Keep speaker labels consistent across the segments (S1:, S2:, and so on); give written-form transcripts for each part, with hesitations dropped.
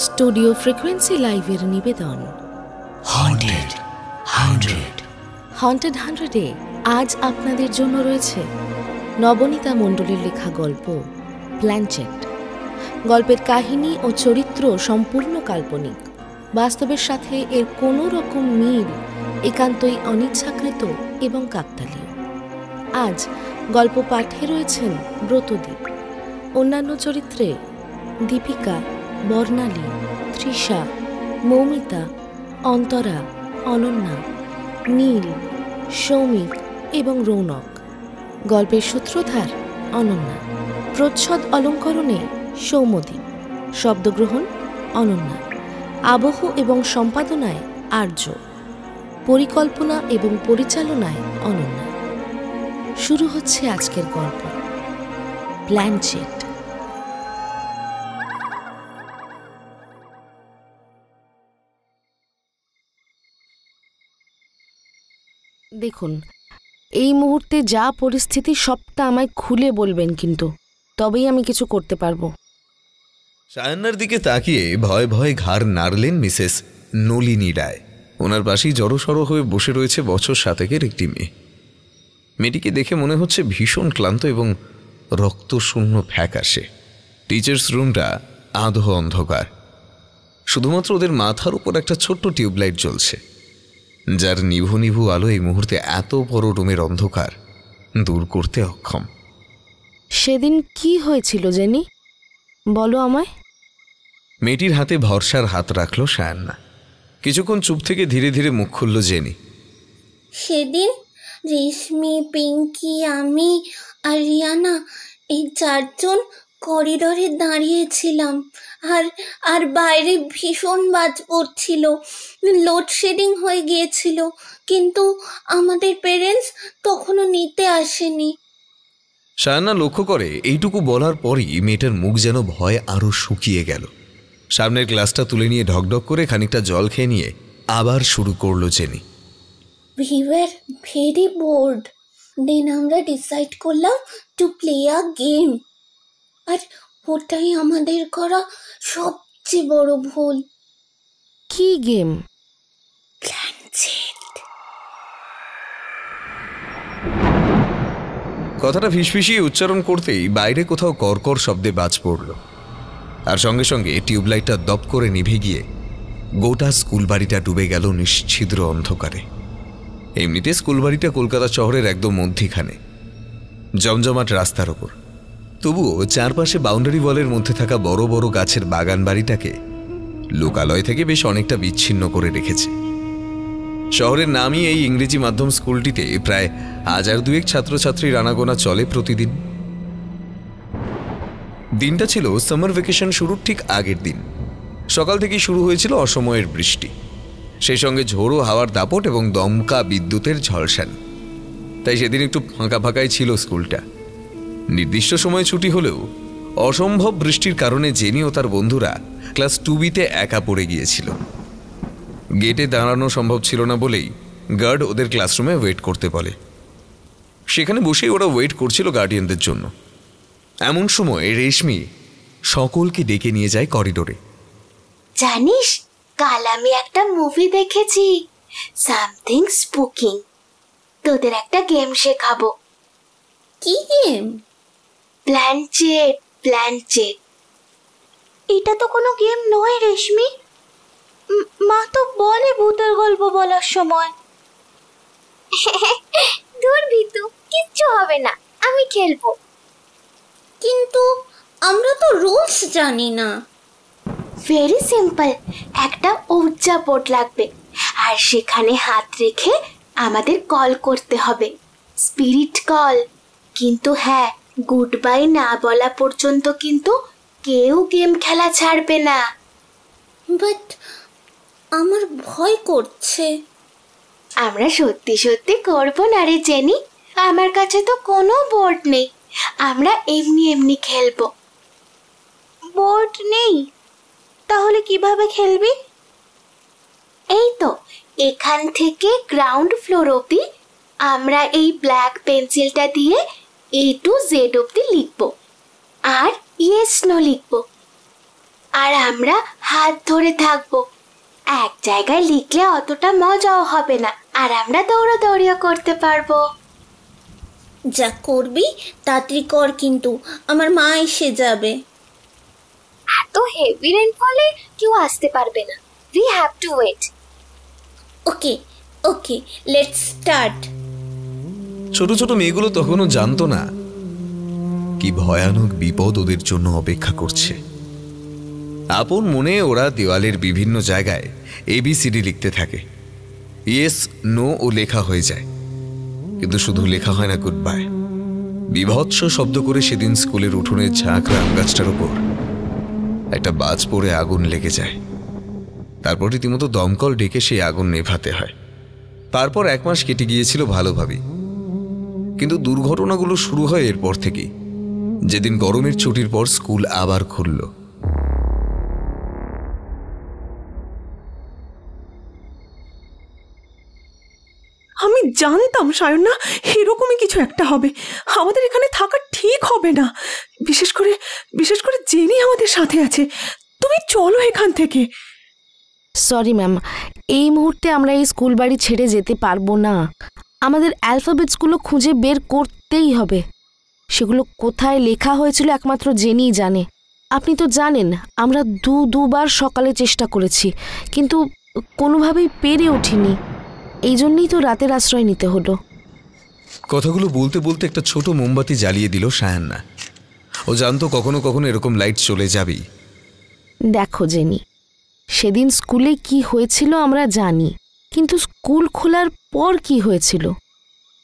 S1: Studio frequency লাইভের নিবেদন
S2: haunted
S1: 100-এ আজ আপনাদের জন্য রয়েছে নবনীতা মণ্ডলের লেখা গল্প প্ল্যানচেট। গল্পের কাহিনী ও চরিত্র সম্পূর্ণ কাল্পনিক, বাস্তবের সাথে এর কোনো রকম মিল একান্তই অনিচ্ছাকৃত এবং কাকতালীয়। আজ গল্প পাঠে রয়েছেন ব্রতদীপ, অন্যান্য চরিত্রে দীপিকা, বর্ণালী, তৃষা, মৌমিতা, অন্তরা, অনন্যা, নীল, সৌমিক এবং রৌনক। গল্পের সূত্রধার অনন্যা, প্রচ্ছদ অলঙ্করণে সৌম্যদীপ, শব্দগ্রহণ অনন্যা, আবহ এবং সম্পাদনায় আর্য, পরিকল্পনা এবং পরিচালনায় অনন্যা। শুরু হচ্ছে আজকের গল্প প্ল্যানচেট। দেখুন, এই মুহূর্তে যা পরিস্থিতি সবটা আমায় খুলে বলবেন, কিন্তু তবেই আমি কিছু করতে পারবো।
S3: সায়ান্নার দিকে তাকিয়ে ভয় ভয় ঘাড় নাড়লেন মিসেস নলিনী রায়। ওনার পাশেই জড়সড় হয়ে বসে রয়েছে বছর 7 একটি মেয়ে। মেয়েটিকে দেখে মনে হচ্ছে ভীষণ ক্লান্ত এবং রক্তশূন্য ফ্যাকাশে। টিচার্স রুমটা আধো অন্ধকার, শুধুমাত্র ওদের মাথার উপর একটা ছোট্ট টিউবলাইট জ্বলছে, যার নিভু নিভু আলো এই মুহূর্তে এত বড় রুমের অন্ধকার দূর করতে অক্ষম।
S1: সেদিন কি হয়েছিল জেনি, বলো আমায়।
S3: মেয়েটির হাতে ভরসার হাত রাখল সায়ান্না। কিছুক্ষণ চুপ থেকে ধীরে ধীরে মুখ খুলল জেনি।
S4: সেদিন রেশমি, পিঙ্কি, আমি আর রিয়ানা এই 4 জন করিডোরে দাঁড়িয়েছিলাম, আর বাইরে ভীষণ বাজ পড়ছিল, লোডশেডিং হয়ে গিয়েছিল, কিন্তু আমাদের পেরেন্টস তখনও নিতে আসেনি।
S3: সায়ান্না লক্ষ্য করে এইটুকু বলার পরই মেয়েটার মুখ যেন ভয় আরো শুকিয়ে গেল। সামনের গ্লাসটা তুলে নিয়ে ঢকঢক করে খানিকটা জল খেয়ে নিয়ে আবার শুরু করলো jenny.
S4: We were very bored. Then আমরা ডিসাইড করলাম টু প্লে আ গেম, আর ওটাই আমাদের করা সবচেয়ে বড় ভুল।
S1: কি গেম?
S4: প্ল্যানচেট।
S3: কথাটা ফিসফিসিয়ে উচ্চারণ করতেই বাইরে কোথাও কর্কর শব্দে বাজ পড়ল, আর সঙ্গে সঙ্গে টিউবলাইটটা দপ করে নিভে গিয়ে গোটা স্কুল বাড়িটা ডুবে গেল নিশ্ছিদ্র অন্ধকারে। এমনিতে স্কুল বাড়িটা কলকাতা শহরের একদম মধ্যিখানে, জমজমাট রাস্তার ওপর। তবুও চারপাশে বাউন্ডারি ওয়ালের মধ্যে থাকা বড় বড় গাছের বাগান বাড়িটাকে লোকালয় থেকে বেশ অনেকটা বিচ্ছিন্ন করে রেখেছে। শহরের নামই এই ইংরেজি মাধ্যম স্কুলটিতে প্রায় 1000-2 ছাত্রছাত্রীর আনাগোনা চলে প্রতিদিন। দিনটা ছিল সামার ভ্যাকেশন শুরুর ঠিক আগের দিন। সকাল থেকেই শুরু হয়েছিল অসময়ের বৃষ্টি, সেই সঙ্গে ঝোড়ো হাওয়ার দাপট এবং দমকা বিদ্যুতের ঝলসানি। তাই সেদিন একটু ফাঁকা ফাঁকাই ছিল স্কুলটা। নির্দিষ্ট সময়ে ছুটি হলেও অসম্ভব বৃষ্টির কারণে জেনি ও তার বন্ধুরা ক্লাস 2Bতে একা পড়ে গিয়েছিল। গেটে দাঁড়ানো সম্ভব ছিল না বলেই গার্ড ওদের ক্লাসরুমে ওয়েট করতে বলে। সেখানে বসেই ওরা ওয়েট করছিল গার্ডিয়ানদের জন্য। এমন সময় রেশমি সকলকে ডেকে নিয়ে যায় করিডোরে।
S4: জানিস, কাল আমি একটা মুভি দেখেছি, সামথিং স্পুকিং। তোদের একটা গেম শেখাবো। কি গেম? প্ল্যানচেট। প্ল্যানচেট। এটা তো কোনো গেম নয় রেশমি, মা তো বলে ভূতের গল্প বলার সময়। দূর ভিতু, কিচ্ছু হবে না, আমি খেলবো। কিন্তু আমরা তো রুলস জানি না। ভেরি সিম্পল, একটা ঊর্জা বোর্ড লাগবে, আর সেখানে হাত রেখে আমাদের কল করতে হবে, স্পিরিট কল। কিন্তু হ্যাঁ, গুড বাই না বলা পর্যন্ত কিন্তু কেউ গেম খেলা ছাড়বে না। বাট আমার ভয় করছে। আমরা সত্যি সত্যি করবো না রে জেনি, আমার কাছে তো কোনো বোর্ড নেই, আমরা এমনি এমনি খেলবো। বোর্ড নেই? তাহলে কিভাবে খেলবি? এই তো, এখান থেকে গ্রাউন্ড ফ্লোর অবধি আমরা এই ব্ল্যাক পেন্সিলটা দিয়ে A to Z অবধি লিখবো, আর ইয়েস নো লিখবো। আর আমরা হাত ধরে থাকবো। এক জায়গায় লিখলে অতটা মজাও হবে না, আর আমরা দৌড়াদৌড়িও করতে পারবো। যা করবি তাড়াতাড়ি কর, কিন্তু আমার মা এসে যাবে। এত হেভি রেইনফলে কেউ আসতে পারবে না। We have to wait. Okay okay, let's start.
S3: ছোট ছোট মেয়েগুলো তখনও জানতো না কি ভয়ানক বিপদ ওদের জন্য অপেক্ষা করছে। আপন মনে ওরা দেওয়ালের বিভিন্ন জায়গায় ABCD লিখতে থাকে। ইয়েস নো ও লেখা হয়ে যায়, কিন্তু শুধু লেখা হয় না গুড বাই। বিভৎস শব্দ করে সেদিন স্কুলের উঠোনের ঝাঁকড়া আম গাছটার ওপর একটা বাজ পড়ে আগুন লেগে যায়। তারপর রীতিমতো দমকল ডেকে সেই আগুন নেভাতে হয়। তারপর 1 মাস কেটে গিয়েছিল ভালোভাবেই, কিন্তু দুর্ঘটনাগুলো শুরু হয় এরপর থেকেই, যেদিন গরমের ছুটির পর স্কুল আবার খুলল।
S5: আমি জানতাম সায়না এরকমই কিছু একটা হবে। আমাদের এখানে থাকা ঠিক হবে না, বিশেষ করে জেনি আমাদের সাথে আছে। তুমি চলো এখান থেকে।
S1: সরি ম্যাম, এই মুহূর্তে আমরা এই স্কুল বাড়ি ছেড়ে যেতে পারবো না। আমাদের অ্যালফাবেটসগুলো খুঁজে বের করতেই হবে। সেগুলো কোথায় লেখা হয়েছিল একমাত্র জেনিই জানে। আপনি তো জানেন আমরা দুবার সকালে চেষ্টা করেছি, কিন্তু কোনোভাবেই পেরে উঠিনি। এই জন্যই তো রাতের আশ্রয় নিতে হলো।
S3: কথাগুলো বলতে বলতে একটা ছোট মোমবাতি জ্বালিয়ে দিল সায়ান্না। ও জানতো কখনো কখনো এরকম লাইট চলে যাবেই।
S1: দেখো জেনি, সেদিন স্কুলে কি হয়েছিল আমরা জানি, কিন্তু স্কুল খোলার পর কি হয়েছিল?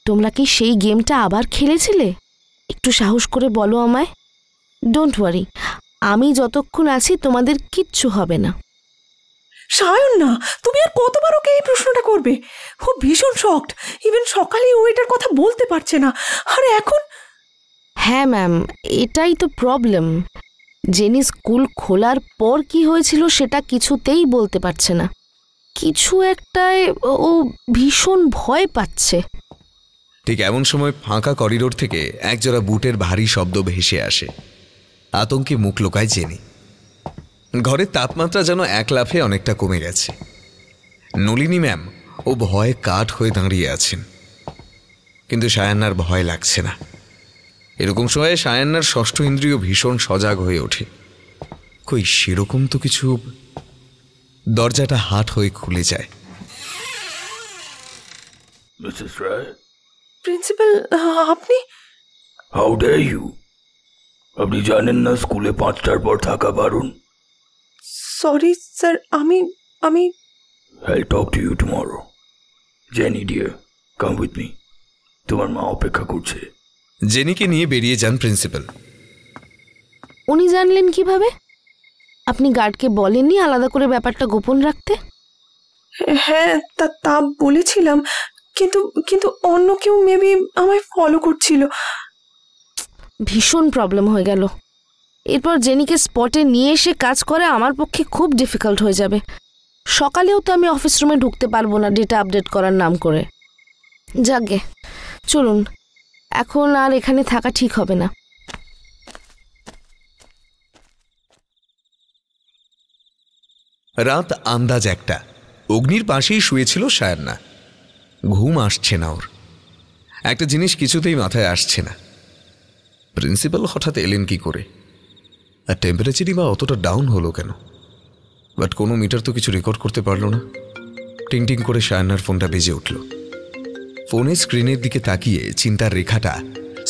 S1: তোমরা কি সেই গেমটা আবার খেলেছিলে? একটু সাহস করে বলো আমায়। ডোন্ট ওয়ারি, আমি যতক্ষণ আছি তোমাদের কিচ্ছু হবে না।
S5: সায়না, তুমি আর কতবার ওকে এই প্রশ্নটা করবে? ও ভীষণ শকড। ইভেন সকালে ও এটার কথা বলতে পারছে না, আর এখন?
S1: হ্যাঁ ম্যাম, এটাই তো প্রবলেম। জেনি স্কুল খোলার পর কি হয়েছিল সেটা কিছুতেই বলতে পারছে না। কিছু একটায় ও ভীষণ ভয় পাচ্ছে।
S3: ঠিক এমন সময় ফাঁকা করিডোর থেকে একজোড়া বুটের ভারী শব্দ ভেসে আসে। আতঙ্কে মুখ লোকায় জেনি। ঘরের তাপমাত্রা যেন এক লাফে অনেকটা কমে গেছে। নলিনী ম্যাম ও ভয়ে কাঠ হয়ে দাঁড়িয়ে আছেন, কিন্তু সায়ান্নার ভয় লাগছে না। এরকম সময়ে সায়ান্নার ষষ্ঠ ইন্দ্রিয় ভীষণ সজাগ হয়ে ওঠে। কই সেরকম তো কিছু। দরজাটা হাট হয়ে খুলে যায়।
S2: মিসেস রায়।
S5: প্রিন্সিপাল, আপনি?
S2: How dare you? আপনি জানেন না স্কুলে 5টার পর থাকা বারণ?
S5: সরি স্যার, আমি
S2: I'll talk to you tomorrow. Jenny dear, come with me. তোমার মা অপেক্ষা করছে।
S3: জেনিকে নিয়ে বেরিয়ে যান প্রিন্সিপাল।
S1: উনি জানলেন কিভাবে? আপনি গার্ডকে বলেননি আলাদা করে ব্যাপারটা গোপন রাখতে?
S5: হ্যাঁ, তা বলেছিলাম, কিন্তু অন্য কেউ মেবি আমায় ফলো করছিল।
S1: ভীষণ প্রবলেম হয়ে গেল। এরপর জেনিকে স্পটে নিয়ে এসে কাজ করা আমার পক্ষে খুব ডিফিকাল্ট হয়ে যাবে। সকালেও তো আমি অফিস রুমে ঢুকতে পারবো না ডেটা আপডেট করার নাম করে। যাগে, চলুন, এখন আর এখানে থাকা ঠিক হবে না।
S3: রাত আন্দাজ 1টা। অগ্নির পাশেই শুয়েছিল সায়ান্না। ঘুম আসছে না ওর। একটা জিনিস কিছুতেই মাথায় আসছে না, প্রিন্সিপাল হঠাৎ এলেন কি করে, আর টেম্পারেচারই বা অতটা ডাউন হলো কেন? বাট কোনো মিটার তো কিছু রেকর্ড করতে পারলো না। টিং টিং করে সায়ান্নার ফোনটা বেজে উঠল। ফোনের স্ক্রিনের দিকে তাকিয়ে চিন্তার রেখাটা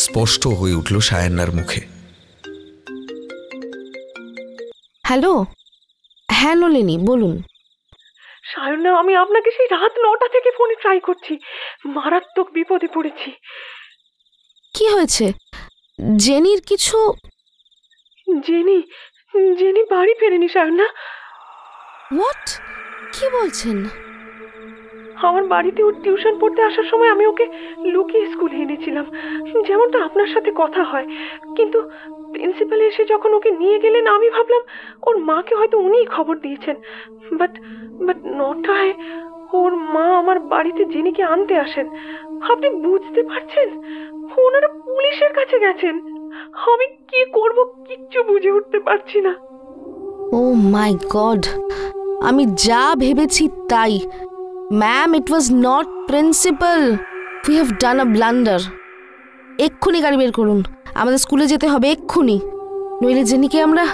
S3: স্পষ্ট হয়ে উঠল সায়ান্নার মুখে।
S1: হ্যালো, হ্যাঁ নলিনী, বলুন।
S5: সায়না, আমি আপনাকে সেই রাত 9টা থেকে ফোনে ট্রাই করছি। মারাত্মক বিপদে পড়েছি।
S1: কি হয়েছে? জেনির কিছু?
S5: জেনি বাড়ি ফেরেনি সায়না।
S1: হোয়াট? কি বলছেন?
S5: আমার বাড়িতে ওর টিউশন পড়তে আসার সময় আমি ওকে লুকিয়ে স্কুলে এনেছিলাম, যেমনটা আপনার সাথে কথা হয়। কিন্তু প্রিন্সিপাল এসে যখন ওকে নিয়ে গেলেন, আমি ভাবলাম ওর মাকে হয়তো উনিই খবর দিয়েছেন। বাট 9টায় ওর মা আমার বাড়িতে জেনিকে আনতে আসেন। আপনি বুঝতে পারছেন? ওনারা পুলিশের কাছে গেছেন। আমি কি করব কিচ্ছু বুঝে উঠতে পারছি না।
S1: ও মাই গড, আমি যা ভেবেছি তাই। Ma'am, it was not principal. We have done a blunder. এক্ষুনি গাড়ি বের করুন, আমাদের স্কুলে যেতে হবে এক্ষুনি, নইলে জেনিকে আমরা...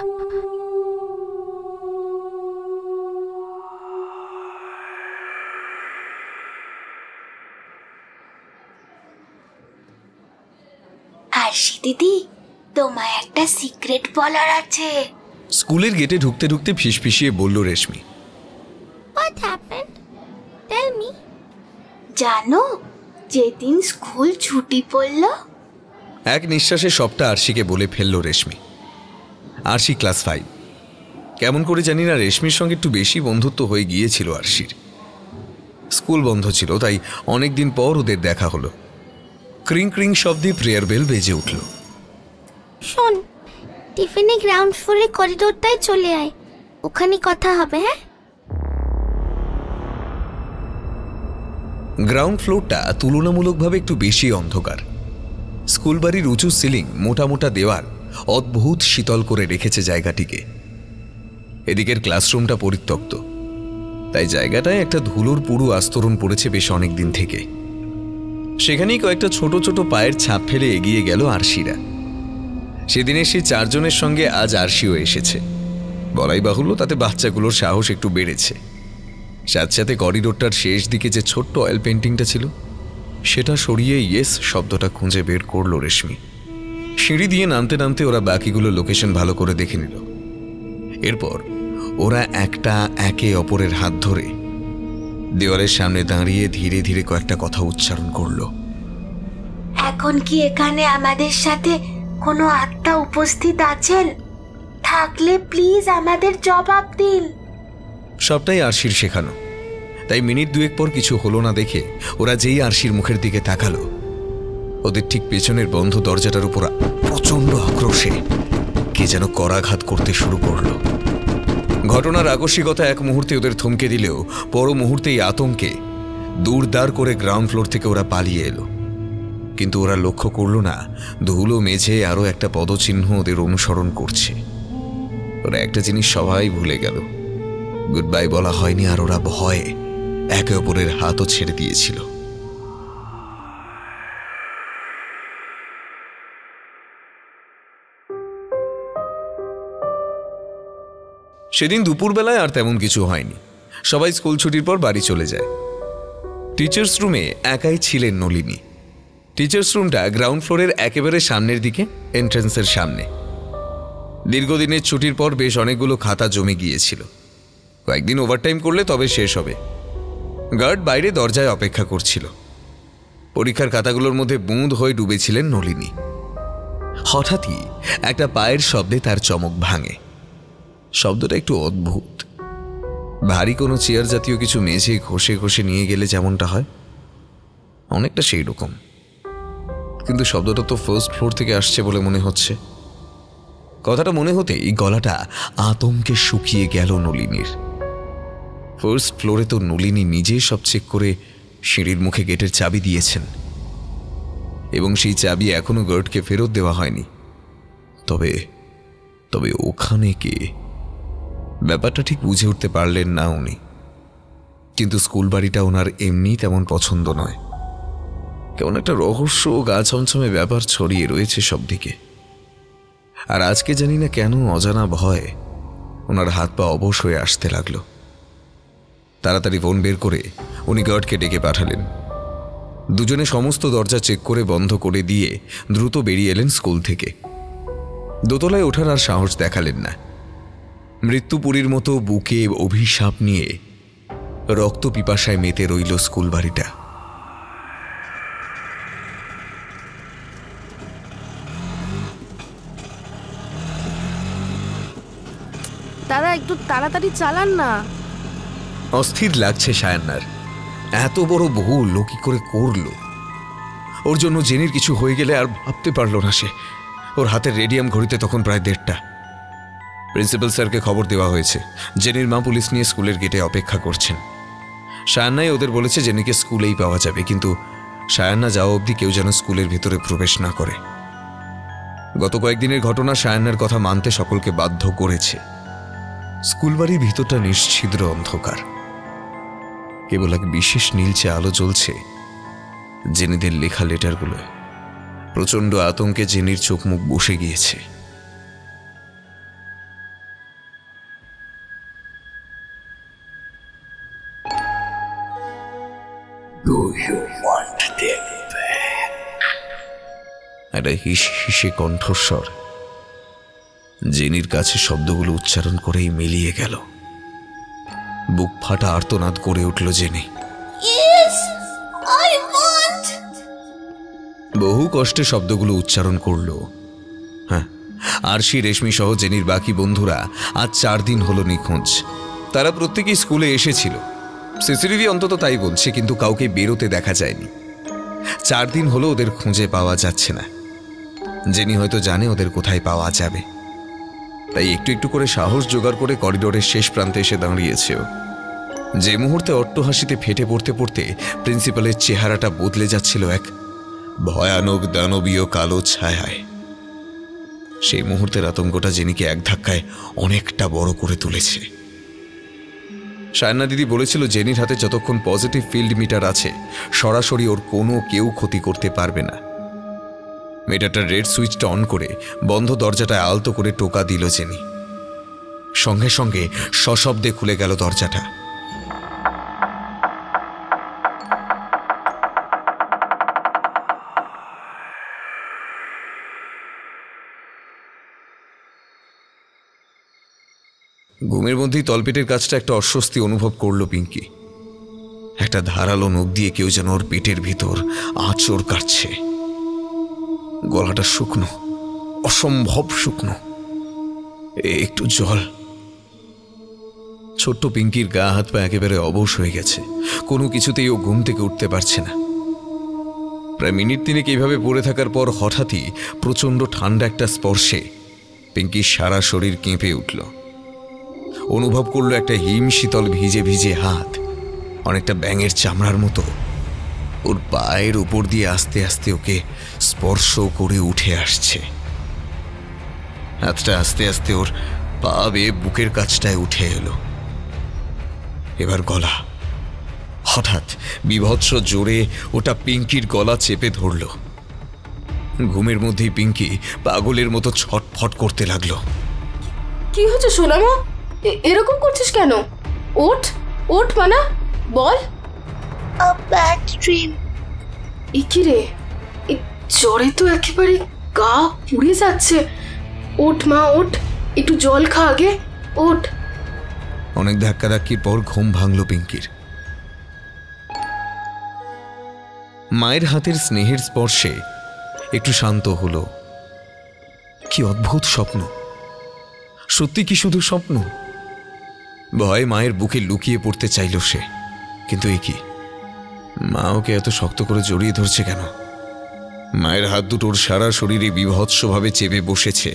S4: আরশি দিদি, তোমায় একটা সিক্রেট বলার আছে।
S3: স্কুলের গেটে ঢুকতে ঢুকতে ফিসফিসিয়ে বলল রেশমি।
S4: What happened? Tell me. জানো, যেদিন স্কুল ছুটি পড়ল?
S3: এক নিঃশ্বাসে সবটা আরশিকে বলে ফেলল রেশমি। আরশি ক্লাস 5। কেমন করে জানি না রেশমির সঙ্গে একটু বেশি বন্ধুত্ব হয়ে গিয়েছিল আরশির। স্কুল বন্ধ ছিল, তাই অনেকদিন পর ওদের দেখা হলো। ক্রিং ক্রিং শব্দে প্রেয়ার বেল বেজে উঠল।
S4: শোন, টিফিনে গ্রাউন্ড ফ্লোরের করিডোরটায় চলে আয়, ওখানে কথা হবে। হ্যাঁ,
S3: গ্রাউন্ড ফ্লোরটা তুলনামূলকভাবে একটু বেশি অন্ধকার। স্কুল বাড়ির উঁচু সিলিং, মোটা মোটা দেওয়াল অদ্ভুত শীতল করে রেখেছে জায়গাটিকে। এদিকের ক্লাসরুমটা পরিত্যক্ত, তাই জায়গাটায় একটা ধুলোর পুরু আস্তরণ পড়েছে বেশ অনেক দিন থেকে। সেখানেই কয়েকটা ছোট ছোট পায়ের ছাপ ফেলে এগিয়ে গেল আরশিরা। সেদিনের সেই 4 জনের সঙ্গে আজ আরশিও এসেছে। বলাই বাহুল্য, তাতে বাচ্চাগুলোর সাহস একটু বেড়েছে। সাথে সাথে করিডোরটার শেষ দিকে যে ছোট্ট অয়েল পেন্টিংটা ছিল, সেটা সরিয়ে ইয়েস শব্দটা খুঁজে বের করলো রেশমি। সিঁড়ি দিয়ে নামতে নামতে ওরা বাকিগুলো লোকেশন ভালো করে দেখে নিল। এরপর ওরা একটা একে অপরের হাত ধরে দেওয়ালের সামনে দাঁড়িয়ে ধীরে ধীরে কয়েকটা কথা উচ্চারণ করলো।
S4: এখন কি এখানে আমাদের সাথে কোনো আত্মা উপস্থিত আছেন? থাকলে প্লিজ আমাদের জবাব দিন।
S3: সবটাই আরশির শেখানো, তাই মিনিট 2 পর কিছু হলো না দেখে ওরা যেই আরশির মুখের দিকে তাকালো, ওদের ঠিক পেছনের বন্ধ দরজাটার উপর প্রচন্ড আক্রোশে কে যেন করাঘাত করতে শুরু করলো। ঘটনার আকস্মিকতা এক মুহূর্তে ওদের থমকে দিলেও পর মুহূর্তেই আতঙ্কে দূরদার করে গ্রাউন্ড ফ্লোর থেকে ওরা পালিয়ে এলো। কিন্তু ওরা লক্ষ্য করল না ধুলো মেঝে আরও একটা পদচিহ্ন ওদের অনুসরণ করছে। ওরা একটা জিনিস সবাই ভুলে গেল, গুড বাই বলা হয়নি, আর ওরা ভয়ে একে অপরের হাতও ছেড়ে দিয়েছিল। সেদিন দুপুরবেলায় আর তেমন কিছু হয়নি। সবাই স্কুল ছুটির পর বাড়ি চলে যায়। টিচার্স রুমে একাই ছিলেন নলিনী। টিচার্স রুমটা গ্রাউন্ড ফ্লোরের একেবারে সামনের দিকে, এন্ট্রান্সের সামনে। দীর্ঘদিনের ছুটির পর বেশ অনেকগুলো খাতা জমে গিয়েছিল। কয়েকদিন ওভারটাইম করলে তবে শেষ হবে। গার্ড বাইরে দরজায় অপেক্ষা করছিল। পরীক্ষার খাতাগুলোর মধ্যে বুঁদ হয়ে ডুবেছিলেন নলিনী। হঠাৎই একটা পায়ের শব্দে তার চমক ভাঙে। শব্দটা একটু অদ্ভুত, ভারী কোনো চেয়ার জাতীয় কিছু মেঝে ঘষে ঘষে নিয়ে গেলে যেমনটা হয়, অনেকটা সেই রকম। কিন্তু শব্দটা তো ফার্স্ট ফ্লোর থেকে আসছে বলে মনে হচ্ছে। কথাটা মনে হতেই গলাটা আতঙ্কে শুকিয়ে গেল নলিনীর। ফার্স্ট ফ্লোরে তো নলিনী নিজেই সব চেক করে সিঁড়ির মুখে গেটের চাবি দিয়েছেন, এবং সেই চাবি এখনো গার্ডকে ফেরত দেওয়া হয়নি। তবে তবে ওখানে কে? ব্যাপারটা ঠিক বুঝে উঠতে পারলেন না উনি। কিন্তু স্কুল বাড়িটা ওনার এমনি তেমন পছন্দ নয়। কেমন একটা রহস্য ও গা ছমছমে ব্যাপার ছড়িয়ে রয়েছে সব দিকে। আর আজকে জানি না কেন অজানা ভয় ওনার হাত পা অবশ হয়ে আসতে লাগলো। তাড়াতাড়ি ফোন বের করে উনি গার্ডকে ডেকে পাঠালেন। দুজনে সমস্ত দরজা চেক করে বন্ধ করে দিয়ে দ্রুত বেরিয়ে এলেন স্কুল থেকে। দোতলায় ওঠার আর সাহস দেখালেন না। মৃত্যুপুরীর মতো বুকে অভিশাপ নিয়ে রক্ত পিপাসায় মেতে রইল স্কুল বাড়িটা।
S1: দাদা, একটু তাড়াতাড়ি চালান না।
S3: অস্থির লাগছে সায়ান্নার। এত বড় ভুল ও কি করে করলো? ওর জন্য জেনির কিছু হয়ে গেলে আর ভাবতে পারল না সে। ওর হাতের রেডিয়াম ঘড়িতে তখন প্রায় 1:30টা। প্রিন্সিপাল স্যারকে খবর দেওয়া হয়েছে। জেনির মা পুলিশ নিয়ে স্কুলের গেটে অপেক্ষা করছেন। সায়ান্নাই ওদের বলেছে জেনিকে স্কুলেই পাওয়া যাবে, কিন্তু সায়ান্না যাওয়া অবধি কেউ যেন স্কুলের ভেতরে প্রবেশ না করে। গত কয়েকদিনের ঘটনা সায়ান্নার কথা মানতে সকলকে বাধ্য করেছে। স্কুলবাড়ির ভিতরটা নিশ্ছিদ্র অন্ধকার। কেবল এক বিশেষ নীলচে আলো জ্বলছে জেনিদের লেখা লেটারগুলো। প্রচন্ড আতঙ্কে জেনির চোখ মুখ বসে গিয়েছে। একটা হিস হিসে কণ্ঠস্বর জেনির কাছে শব্দগুলো উচ্চারণ করেই মিলিয়ে গেল। বুক ফাটা আর্তনাদ করে উঠল জেনি। বহু কষ্টে শব্দগুলো উচ্চারণ করল। হ্যাঁ, আরশি, রেশমি সহ জেনির বাকি বন্ধুরা আজ 4 দিন হলো নিখোঁজ। তারা প্রত্যেকেই স্কুলে এসেছিল, সিসিটিভি অন্তত তাই বলছে, কিন্তু কাউকে বেরোতে দেখা যায়নি। 4 দিন হলো ওদের খুঁজে পাওয়া যাচ্ছে না। জেনি হয়তো জানে ওদের কোথায় পাওয়া যাবে, তাই একটু একটু করে সাহস জোগাড় করে করিডোরের শেষ প্রান্তে এসে দাঁড়িয়েছে। যে মুহূর্তে অট্টহাসিতে ফেটে পড়তে পড়তে প্রিন্সিপালের চেহারাটা বদলে যাচ্ছিল এক ভয়ানক দানবীয় কালো ছায়ায়, সেই মুহূর্তের আতঙ্কটা জেনিকে এক ধাক্কায় অনেকটা বড় করে তুলেছে। সায়না দিদি বলেছিল জেনির হাতে যতক্ষণ পজিটিভ ফিল্ড মিটার আছে সরাসরি ওর কোনো কেউ ক্ষতি করতে পারবে না। মিটারটার রেড সুইচটা অন করে বন্ধ দরজাটায় আলতো করে টোকা দিল জেনি। সঙ্গে সঙ্গে সশব্দে খুলে গেল দরজাটা। ঘুমের মধ্যেই তলপেটের কাছটা একটা অস্বস্তি অনুভব করল পিঙ্কি। একটা ধারালো নখ দিয়ে কেউ যেন ওর পেটের ভিতর আঁচড় কাটছে। গলাটা শুকনো, অসম্ভব শুকনো। একটু জল। ছোট্ট পিঙ্কির গা হাত পা একেবারে অবশ হয়ে গেছে, কোনো কিছুতেই ও ঘুম থেকে উঠতে পারছে না। প্রায় মিনিট 3 এইভাবে পড়ে থাকার পর হঠাৎই প্রচণ্ড ঠান্ডা একটা স্পর্শে পিঙ্কির সারা শরীর কেঁপে উঠল। অনুভব করলো একটা হিম শীতল ভিজে ভিজে হাত, অনেকটা ব্যাঙের চামড়ার মতো, ওর পায়ের উপর দিয়ে আস্তে আস্তে ওকে স্পর্শ করে উঠে আসছে। হাতটা আস্তে আস্তে ওর পা বেয়ে বুকের কাছটায় উঠে এলো। এবার গলা। হঠাৎ বিভৎস জোরে ওটা পিঙ্কির গলা চেপে ধরল। ঘুমের মধ্যেই পিঙ্কি পাগলের মতো ছটফট করতে লাগলো।
S5: কি হচ্ছে সোনামা? এরকম করছিস কেন? ওঠ ওঠ মানা, বল।
S4: A bad dream.
S5: কি রে, জ্বরে তো একেবারে গা পুড়ে যাচ্ছে। ওঠ মা, ওঠ, একটু জল খা আগে, ওঠ।
S3: অনেক ধাক্কাধাক্কির পর ঘুম ভাঙল পিঙ্কির। মায়ের হাতের স্নেহের স্পর্শে একটু শান্ত হলো। কি অদ্ভুত স্বপ্ন! সত্যি কি শুধু স্বপ্ন? ভয়ে মায়ের বুকে লুকিয়ে পড়তে চাইল সে, কিন্তু এ কি, মা ওকে এত শক্ত করে জড়িয়ে ধরছে কেন? মায়ের হাত দুটোর সারা শরীরে বিভৎসভাবে চেপে বসেছে।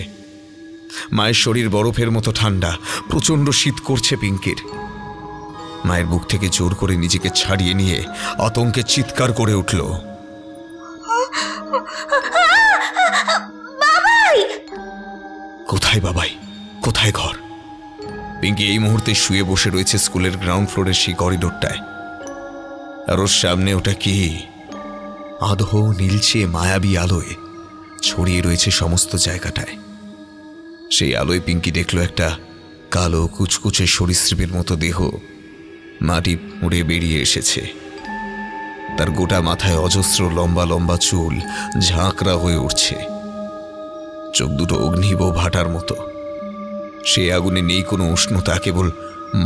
S3: মায়ের শরীর বরফের মতো ঠান্ডা, প্রচণ্ড শীত করছে পিঙ্কির। মায়ের বুক থেকে জোর করে নিজেকে ছাড়িয়ে নিয়ে আতঙ্কে চিৎকার করে উঠল, কোথায় বাবাই, কোথায় ঘর? পিঙ্কি এই মুহূর্তে শুয়ে বসে রয়েছে স্কুলের গ্রাউন্ড ফ্লোরের সেই করিডোরটায়। আর ওর সামনে ওটা কি? আধো নীলচে মায়াবী আলোয় ছড়িয়ে রয়েছে সমস্ত জায়গাটায়। সেই আলোয় পিঙ্কি দেখল একটা কালো কুচকুচে সরীসৃপের মতো দেহ মাটি মুড়ে বেরিয়ে এসেছে। তার গোটা মাথায় অজস্র লম্বা লম্বা চুল ঝাঁকড়া হয়ে উঠছে, চোখ দুটো অগ্নিব ভাটার মতো। সে আগুনে নেই কোনো উষ্ণতা, কেবল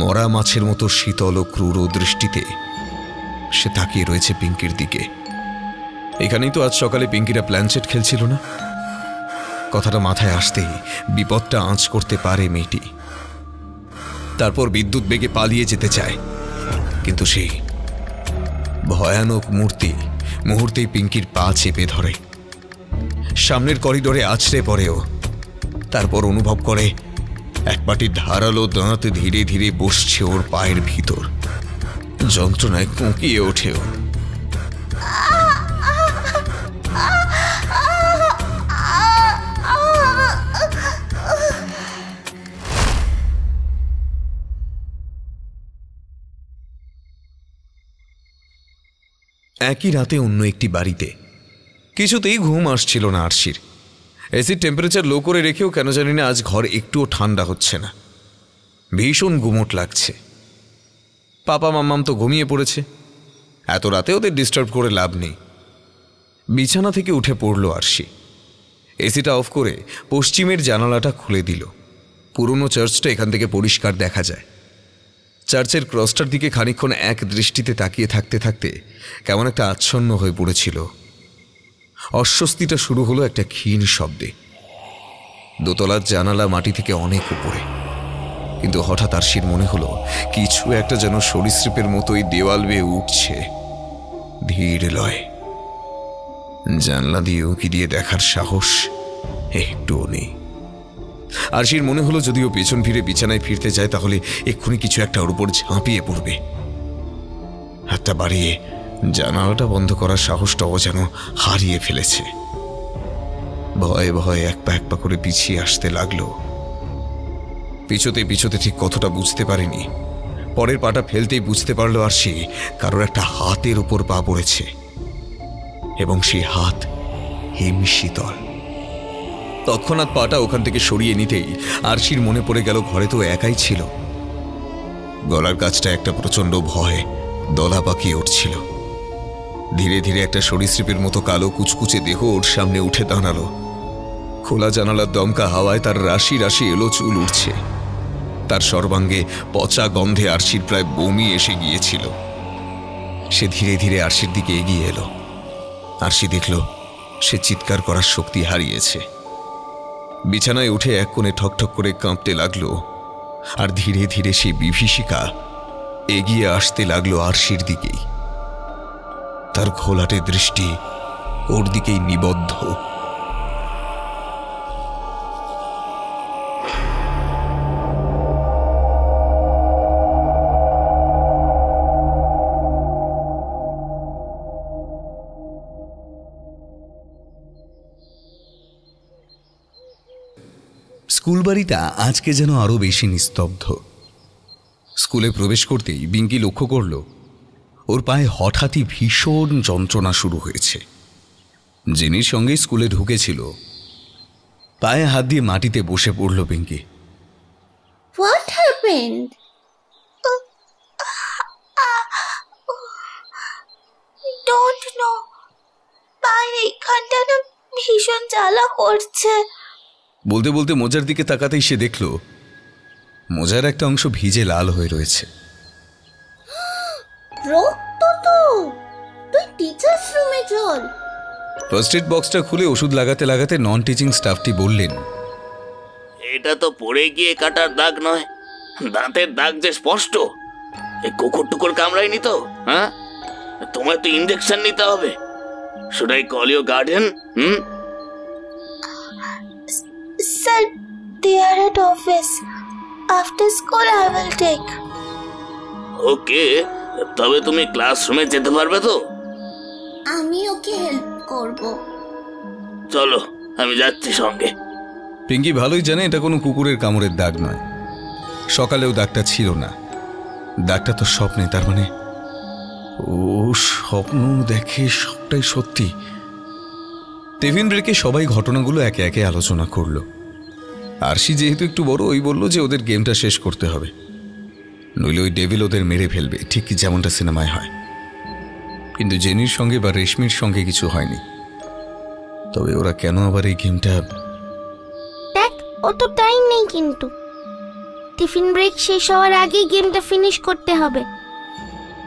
S3: মরা মাছের মতো শীতল ও ক্রূর দৃষ্টিতে সে তাকিয়ে রয়েছে পিঙ্কির দিকে। এখানেই তো আজ সকালে পিঙ্কিরা প্ল্যানচেট খেলছিল না? কথাটা মাথায় আসতেই বিপদটা আঁচ করতে পারে মেয়েটি। তারপর বিদ্যুৎ বেগে পালিয়ে যেতে চায়, কিন্তু সেই ভয়ানক মূর্তি মুহূর্তেই পিঙ্কির পা চেপে ধরে। সামনের করিডোরে আছড়ে পড়েও, তারপর অনুভব করে এক পাটি ধারালো দাঁত ধীরে ধীরে বসছে ওর পায়ের ভিতর। যন্ত্রণায় কুঁকিয়ে ওঠেও। একই রাতে অন্য একটি বাড়িতে কিছুতেই ঘুম আসছিল না আরশির। এসির টেম্পারেচার লো করে রেখেও কেন জানি না আজ ঘর একটুও ঠান্ডা হচ্ছে না, ভীষণ গুমোট লাগছে। পাপা মাম্মাম তো ঘুমিয়ে পড়েছে, এত রাতে ওদের ডিস্টার্ব করে লাভ নেই। বিছানা থেকে উঠে পড়ল আরশি, এসিটা অফ করে পশ্চিমের জানালাটা খুলে দিল। পুরনো চার্চটা এখান থেকে পরিষ্কার দেখা যায়। চার্চের ক্রসটার দিকে খানিকক্ষণ এক দৃষ্টিতে তাকিয়ে থাকতে থাকতে কেমন একটা আচ্ছন্ন হয়ে পড়েছিল। অস্বস্তিটা শুরু হলো একটা ক্ষীণ শব্দে। দোতলার জানালা মাটি থেকে অনেক উপরে, কিন্তু হঠাৎ আরশির মনে হলো কিছু একটা যেন সরীসৃপের মতোই দেওয়াল বেয়ে উঠছে, ধীর লয়। জানলা দিয়ে উঁকি দিয়ে দেখার সাহস একটুও নেই। আরশির মনে হলো যদিও পেছন ফিরে বিছানায় ফিরতে যায় তাহলে এক্ষুনি কিছু একটা ওর উপর ঝাঁপিয়ে পড়বে। হাতটা বাড়িয়ে জানালাটা বন্ধ করার সাহসটাও যেন হারিয়ে ফেলেছে। ভয়ে ভয়ে এক পা করে পিছিয়ে আসতে লাগলো। পিছোতে পিছোতে ঠিক কতটা বুঝতে পারেনি, পরের পাটা ফেলতেই বুঝতে পারলো আরশি কারোর একটা হাতের উপর পা পড়েছে, এবং সেই হাত হিমশীতল। তৎক্ষণাৎ পাটা ওখান থেকে সরিয়ে নিতেই আরশির মনে পড়ে গেল ঘরে তো একাই ছিল। গলার কাছটা একটা প্রচণ্ড ভয় দলা পাকিয়ে উঠছিল। ধীরে ধীরে একটা সরীসৃপের মতো কালো কুচকুচে দেহ ওর সামনে উঠে দাঁড়ালো। খোলা জানালার দমকা হাওয়ায় তার রাশি রাশি এলো চুল উঠছে। তার সর্বাঙ্গে পচা গন্ধে আরশির প্রায় বমি এসে গিয়েছিল। সে ধীরে ধীরে আরশির দিকে এগিয়ে এলো। আরশি দেখল সে চিৎকার করার শক্তি হারিয়েছে। বিছানায় উঠে এক কোণে ঠকঠক করে কাঁপতে লাগলো, আর ধীরে ধীরে সেই বিভীষিকা এগিয়ে আসতে লাগলো আরশির দিকেই। তার ঘোলাটে দৃষ্টি ওর দিকেই নিবদ্ধ। স্কুল বাড়িটা আজকে যেন আরো বেশি নিস্তব্ধ। স্কুলে প্রবেশ করতেই বিঙ্কি লক্ষ্য করল ওর পায়ে হঠাৎই ভীষণ যন্ত্রণা শুরু হয়েছে। জেনির সঙ্গে স্কুলে ঢুকেছিল। পায়ে হাত দিয়ে মাটিতে বসে পড়ল বিঙ্কি।
S4: What happened? Don't know. পায়ে এখানটা না ভীষণ জ্বালা করছে।
S3: বলতে বলতে মোজার দিকে তাকাতেই সে দেখল মোজার একটা অংশ ভিজে লাল হয়ে রয়েছে।
S4: রক্ত তো! তুই টিচার্স রুমে চল।
S3: ফার্স্ট এড বক্সটা খুলে ওষুধ লাগাতে লাগাতে নন টিচিং স্টাফটি বললেন,
S6: এটা তো পড়ে গিয়ে কাটার দাগ নয়, দাঁতের দাগ যে স্পষ্ট। এই কুকুর টুকুর কামড়ায়নি তো? হ্যাঁ, তোমার তো ইনজেকশন নিতে হবে। Should I call your guardian?
S4: Sir, they are at office. After school I will take.
S6: ওকে, তবে তুমি ক্লাসরুমে যেতে পারবে তো?
S4: আমি ওকে হেল্প করব।
S6: চলো, আমি যাচ্ছি সঙ্গে।
S3: পিঙ্কি ভালোই জানে এটা কোনো কুকুরের কামড়ের দাগ নয়। সকালেও দাগটা ছিল না। দাগটা তো স্বপ্নে, তার মানে ও স্বপ্ন দেখে সবটাই সত্যি। টিফিন ব্রেকে সবাই ঘটনাগুলো একে একে আলোচনা করল। আরশি যেহেতু একটু বড়, ওই বলল যে ওদের গেমটা শেষ করতে হবে, নইলে ওই ডেভিল ওদের মেরে ফেলবে, ঠিক যেমনটা সিনেমায় হয়। কিন্তু জেনির সঙ্গে বা রেশমির সঙ্গে কিছু হয়নি। তবে ওরা কেন আবার এই গেমটা?
S4: দেখ, অত টাইম নেই, কিন্তু টিফিন ব্রেক শেষ হওয়ার আগেই গেমটা ফিনিশ করতে হবে।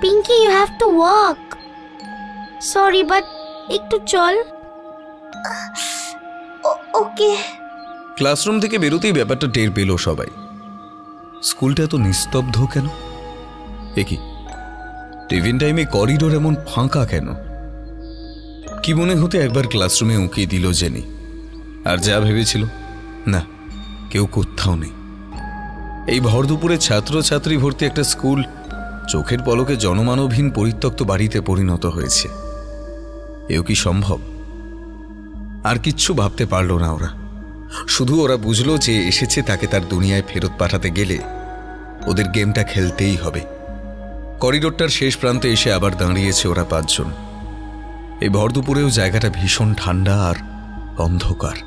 S4: Pinky, you have to walk. Sorry, but একটু চল। ওকে।
S3: ক্লাসরুম থেকে বেরোতেই ব্যাপারটা টের পেল সবাই। স্কুলটা এত নিস্তব্ধ কেন? একই টিফিন টাইমে করিডোর এমন ফাঁকা কেন? কি মনে হতে একবার ক্লাসরুমে উঁকি দিল জেনি, আর যা ভেবেছিল, না, কেউ কোথাও নেই। এই ভর দুপুরে ছাত্রছাত্রী ভর্তি একটা স্কুল চোখের পলকে জনমানবহীন পরিত্যক্ত বাড়িতে পরিণত হয়েছে। এও কি সম্ভব? আর কিচ্ছু ভাবতে পারল না ওরা। শুধু ওরা বুঝলো যে এসেছে তাকে তার দুনিয়ায় ফেরত পাঠাতে গেলে ওদের গেমটা খেলতেই হবে। করিডোরটার শেষ প্রান্তে এসে আবার দাঁড়িয়েছে ওরা পাঁচজন। এই ভর দুপুরেও জায়গাটা ভীষণ ঠান্ডা আর অন্ধকার।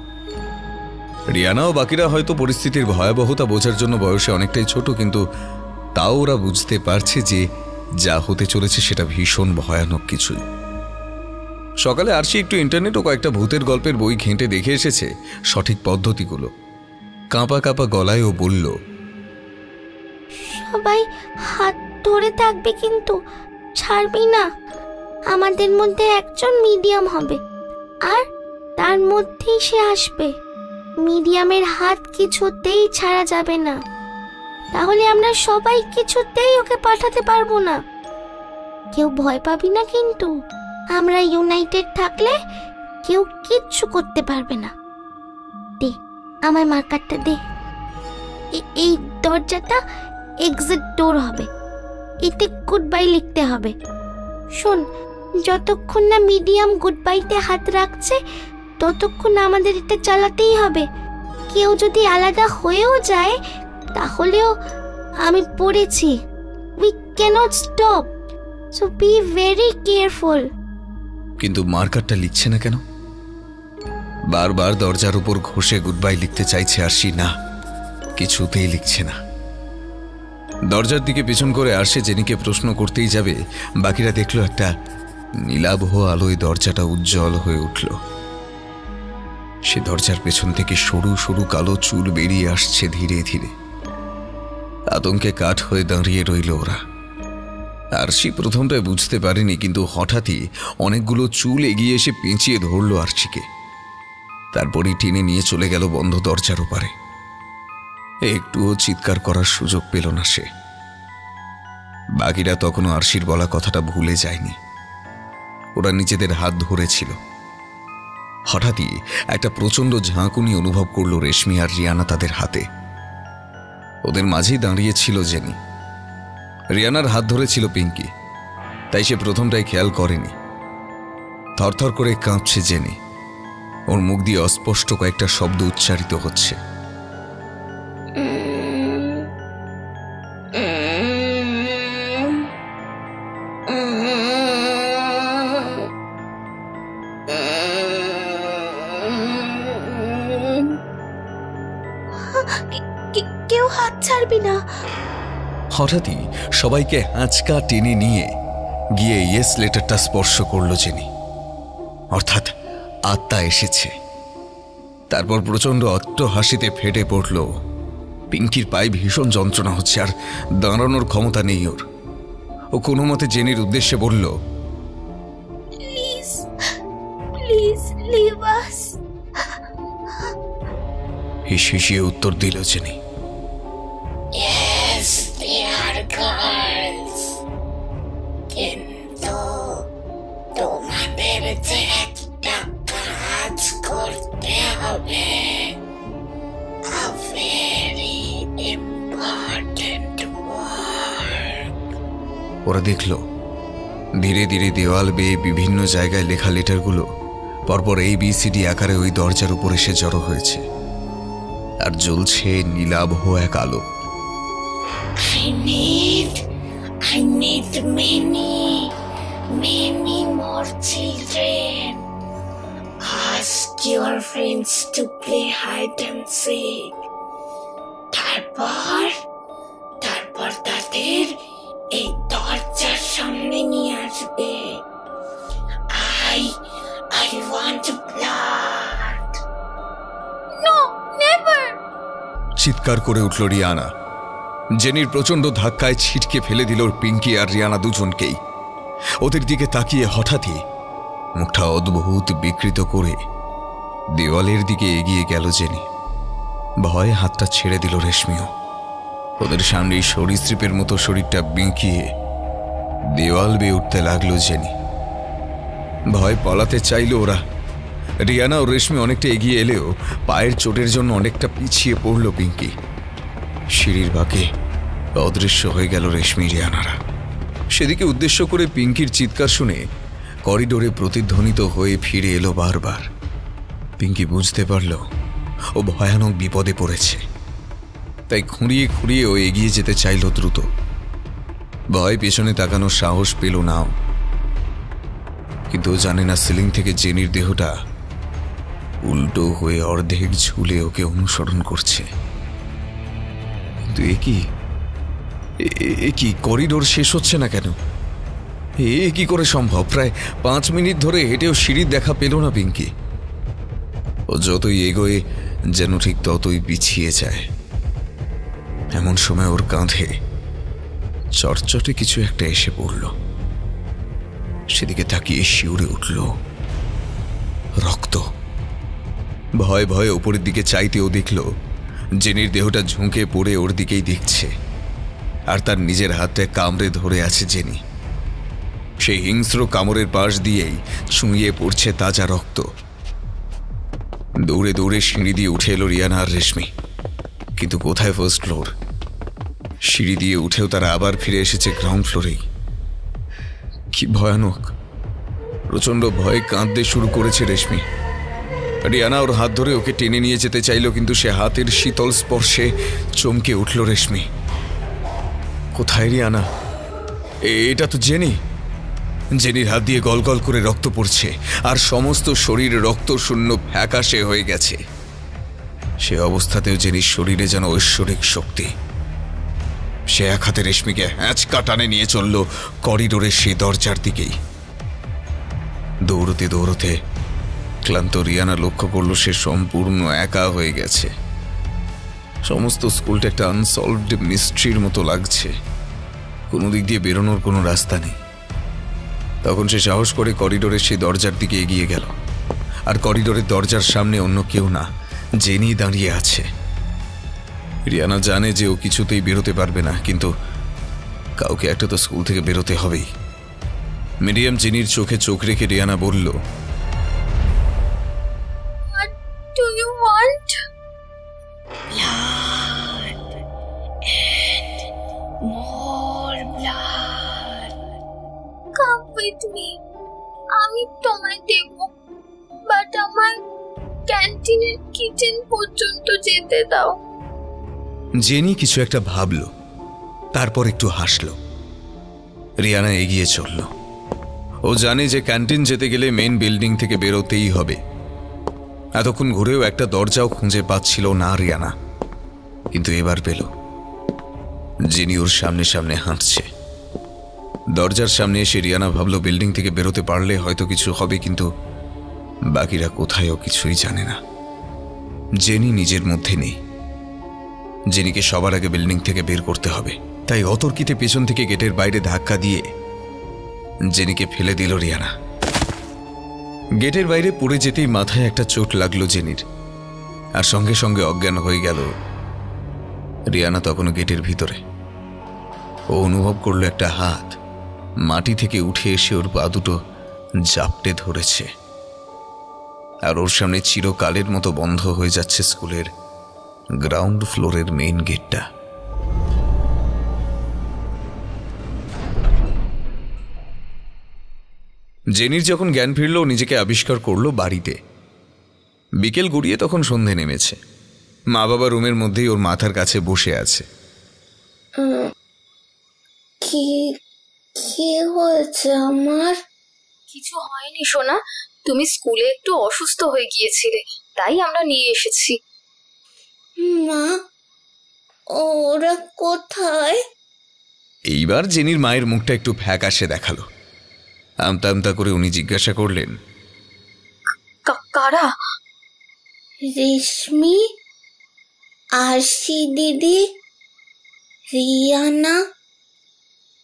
S3: রিয়ানা ও বাকিরা হয়তো পরিস্থিতির ভয়াবহতা বোঝার জন্য বয়সে অনেকটাই ছোট, কিন্তু তাও ওরা বুঝতে পারছে যে যা হতে চলেছে সেটা ভীষণ ভয়ানক কিছুই। সকালে আরশি একটু ইন্টারনেট ও কয়েকটা ভূতের গল্পের বই ঘেঁটে দেখে এসেছে সঠিক পদ্ধতিগুলো। কাঁপা কাঁপা গলায় ও বলল,
S4: সবাই হাত ধরে থাকবে, কিন্তু ছাড়বি না। আমাদের মধ্যে একজন মিডিয়াম হবে, আর তার মধ্যেই সে আসবে। মিডিয়ামের হাত কিছুতেই ছাড়া যাবে না, তাহলে আমরা সবাই কিছুতেই ওকে পাঠাতে পারবো না। কেউ ভয় পাবি না, কিন্তু আমরা ইউনাইটেড থাকলে কেউ কিচ্ছু করতে পারবে না। দে আমায় মার্কারটা দে। এই দরজাটা এক্সিট ডোর হবে, এতে গুড বাই লিখতে হবে। শোন, যতক্ষণ না মিডিয়াম গুড বাইতে হাত রাখছে ততক্ষণ আমাদের এটা চালাতেই হবে। কেউ যদি আলাদা হয়েও যায় তাহলেও আমি পড়েছি, we can't stop, so be very careful.
S3: কিন্তু মার্কারটা লিখছে না কেন? বারবার দরজার উপর ঘষে গুড বাই লিখতে চাইছে আরশি, না, কিছুতেই লিখছে না। দরজার দিকে পিছন করে আরশি জেনিকে প্রশ্ন করতেই যাবে, বাকিরা দেখলো একটা নীলাভ আলোয় দরজাটা উজ্জ্বল হয়ে উঠল। সে দরজার পেছন থেকে সরু সরু কালো চুল বেরিয়ে আসছে ধীরে ধীরে। আতঙ্কে কাঠ হয়ে দাঁড়িয়ে রইল ওরা। আরশি প্রথমটায় বুঝতে পারেনি, কিন্তু হঠাৎই অনেকগুলো চুল এগিয়ে এসে পেঁচিয়ে ধরল আরশিকে। তারপরই টেনে নিয়ে চলে গেল বন্ধ দরজার ওপারে। একটুও চিৎকার করার সুযোগ পেল না সে। বাকিরা তখনও আরশির বলা কথাটা ভুলে যায়নি। ওরা নিজেদের হাত ধরেছিল। হঠাৎই একটা প্রচন্ড ঝাঁকুনি অনুভব করল রেশমি আর রিয়ানা তাদের হাতে। ওদের মাঝেই দাঁড়িয়ে ছিল জেনি। রিয়ানার হাত ধরেছিল পিঙ্কি, তাই সে প্রথমটাই খেয়াল করেনি। থরথর করে কাঁপছে জেনি। ওর মুখ দিয়ে অস্পষ্ট কয়েকটা শব্দ উচ্চারিত হচ্ছে।
S4: কেউ হাত ছাড়বি না।
S3: হঠাৎই সবাইকে আঁচকা টেনে নিয়ে গিয়ে ইয়েস লেটারটা স্পর্শ করল জেনি। অর্থাৎ আত্মা এসেছে। তারপর প্রচন্ড অট্টহাসিতে ফেটে পড়ল। পিঙ্কির পায়ে ভীষণ যন্ত্রণা হচ্ছে, আর দাঁড়ানোর ক্ষমতা নেই ওর। ও কোনো মতে জেনির উদ্দেশ্যে বলল,
S4: প্লিজ প্লিজ লিভ আস।
S3: হিসিয়ে উত্তর দিল jenny,
S4: Yes, they are girls. কিন্তু তোমাদের যে একটা কাজ করতে হবে, a very important work.
S3: ওরা দেখল ধীরে ধীরে দেওয়াল বেয়ে বিভিন্ন জায়গায় লেখা লেটারগুলো পরপর ABCD আকারে ওই দরজার উপর এসে জড়ো হয়েছে, আর জ্বলছে নীলাভ এক আলো।
S4: I need many more children. Ask your friends to play hide and seek. তারপর তাদের এই দরজার সামনে নিয়ে আসবে। I want blood. No, never.
S3: চিৎকার করে উঠল রিয়ানা। জেনির প্রচন্ড ধাক্কায় ছিটকে ফেলে দিল পিঙ্কি আর রিয়ানা দুজনকেই। ওদের দিকে তাকিয়ে হঠাৎই মুখটা অদ্ভুত বিকৃত করে দেওয়ালের দিকে এগিয়ে গেল জেনি। ভয়ে হাতটা ছেড়ে দিল রেশমিও। ওদের সামনেই সরীসৃপের মতো শরীরটা বিঁকিয়ে দেওয়াল বেয়ে উঠতে লাগলো জেনি। ভয় পালাতে চাইল ওরা। রিয়ানা ও রেশমি অনেকটা এগিয়ে এলেও পায়ের চোটের জন্য অনেকটা পিছিয়ে পড়ল পিঙ্কি। সিঁড়ির বাঁকে অদৃশ্য হয়ে গেল রেশমি রিয়ানারা। সেদিকে উদ্দেশ্য করে পিঙ্কির চিৎকার শুনে করিডোরে প্রতিধ্বনিত হয়ে ফিরে এলো বারবার। পিঙ্কি বুঝতে পারল ও ভয়ানক বিপদে পড়েছে, তাই খুঁড়িয়ে খুঁড়িয়ে ও এগিয়ে যেতে চাইল দ্রুত। ভয় পেছনে তাকানোর সাহস পেল নাও। কিন্তু ও জানে না সিলিং থেকে জেনির দেহটা উল্টো হয়ে অর্ধেক ঝুলে ওকে অনুসরণ করছে। কিন্তু এ কি করিডোর শেষ হচ্ছে না কেন? এ কি করে সম্ভব? প্রায় 5 মিনিট ধরে হেঁটেও সিঁড়ির দেখা পেল না পিঙ্কি। ও যতই এগোয় যেন ঠিক ততই পিছিয়ে যায়। এমন সময় ওর কাঁধে চটচটে কিছু একটা এসে পড়ল। সেদিকে তাকিয়ে শিউরে উঠল। রক্ত। ভয়ে ভয়ে ওপরের দিকে চাইতেও দেখল জেনির দেহটা ঝুঁকে পড়ে ওর দিকেই দেখছে, আর তার নিজের হাতে কামড়ে ধরে আছে জেনি। সেই হিংস্র কামড়ের পাশ দিয়েই ছুঁয়ে পড়ছে তাজা রক্ত। দৌড়ে দৌড়ে সিঁড়ি দিয়ে উঠে এলো রিয়ানা আর রেশমি। কিন্তু কোথায় ফার্স্ট ফ্লোর? সিঁড়ি দিয়ে উঠেও তারা আবার ফিরে এসেছে গ্রাউন্ড ফ্লোরেই। কি ভয়ানক! প্রচন্ড ভয়ে কাঁদতে শুরু করেছে রেশমি। রিয়ানা ওর হাত ধরে ওকে টেনে নিয়ে যেতে চাইল, কিন্তু সে হাতের শীতল স্পর্শে চমকে উঠল রেশমি। কোথায় রিয়ানা? এটা তো জেনি। জেনির হাত দিয়ে গল গল করে রক্ত পড়ছে, আর সমস্ত শরীর রক্ত শূন্য ফ্যাকাশে হয়ে গেছে। সে অবস্থাতেও জেনির শরীরে যেন ঐশ্বরিক শক্তি। সে এক হাতে রেশমিকে হ্যাঁচকা টানে নিয়ে চলল করিডোরের সেই দরজার দিকেই। দৌড়তে দৌড়তে ক্লান্ত রিয়ানা লক্ষ্য করল সে সম্পূর্ণ একা হয়ে গেছে। সমস্ত স্কুলটা একটা আনসলভড মিস্ট্রির মতো লাগছে। কোনো দিক দিয়ে বেরোনোর কোনো রাস্তা নেই। তখন সে সাহস করে করিডোরের সেই দরজার দিকে এগিয়ে গেল, আর করিডোরের দরজার সামনে অন্য কেউ না, জেনি দাঁড়িয়ে আছে। রিয়ানা জানে যে ও কিছুতেই বেরোতে পারবে না, কিন্তু কাউকে একটা তো স্কুল থেকে বেরোতে হবেই। মিডিয়াম জেনির চোখে চোখ রেখে রিয়ানা বলল,
S4: What do you want? More blood. Come with me. আমি তোমায় দেব, বাট আমার ক্যান্টিনের কিচেন পর্যন্ত যেতে দাও।
S3: জেনি কিছু একটা ভাবল, তারপর একটু হাসল। রিয়ানা এগিয়ে চলল। ও জানে যে ক্যান্টিন যেতে গেলে মেন বিল্ডিং থেকে বেরোতেই হবে। এতক্ষণ ঘুরেও একটা দরজাও খুঁজে পাচ্ছিল না রিয়ানা, কিন্তু এবার পেল। জেনি ওর সামনে সামনে হাঁটছে। দরজার সামনে এসে রিয়ানা ভাবল বিল্ডিং থেকে বেরোতে পারলে হয়তো কিছু হবে, কিন্তু বাকিরা কোথায়ও কিছুই জানে না। জেনি নিজের মধ্যে নেই। জেনিকে সবার আগে বিল্ডিং থেকে বের করতে হবে। তাই অতর্কিতে পেছন থেকে গেটের বাইরে ধাক্কা দিয়ে জেনিকে ফেলে দিল রিয়ানা। গেটের বাইরে পড়ে যেতেই মাথায় একটা চোট লাগলো জেনির, আর সঙ্গে সঙ্গে অজ্ঞান হয়ে গেল। রিয়ানা তখনও গেটের ভিতরে। ও অনুভব করলো একটা হাত মাটি থেকে উঠে এসে ওর পা দুটো জাপটে ধরেছে, আর ওর সামনে চিরকালের মতো বন্ধ হয়ে যাচ্ছে স্কুলের গ্রাউন্ড ফ্লোরের মেইন গেটটা। জেনির যখন জ্ঞান ফিরল, নিজেকে আবিষ্কার করলো বাড়িতে। বিকেল গড়িয়ে তখন সন্ধে নেমেছে। মা বাবা রুমের মধ্যেই ওর মাথার কাছে বসে আছে।
S4: কি কি হয়েছে আমার?
S1: কিছু হয়নি সোনা, তুমি স্কুলে একটু অসুস্থ হয়ে গিয়েছিলে, তাই আমরা নিয়ে এসেছি।
S4: মা, ওরা কোথায়?
S3: এইবার জেনির মায়ের মুখটা একটু ফ্যাকাশে দেখালো। আমতা আমতা করে উনি জিজ্ঞাসা করলেন,
S1: কারা?
S4: রেশমি, আরশি দিদি, রিয়ানা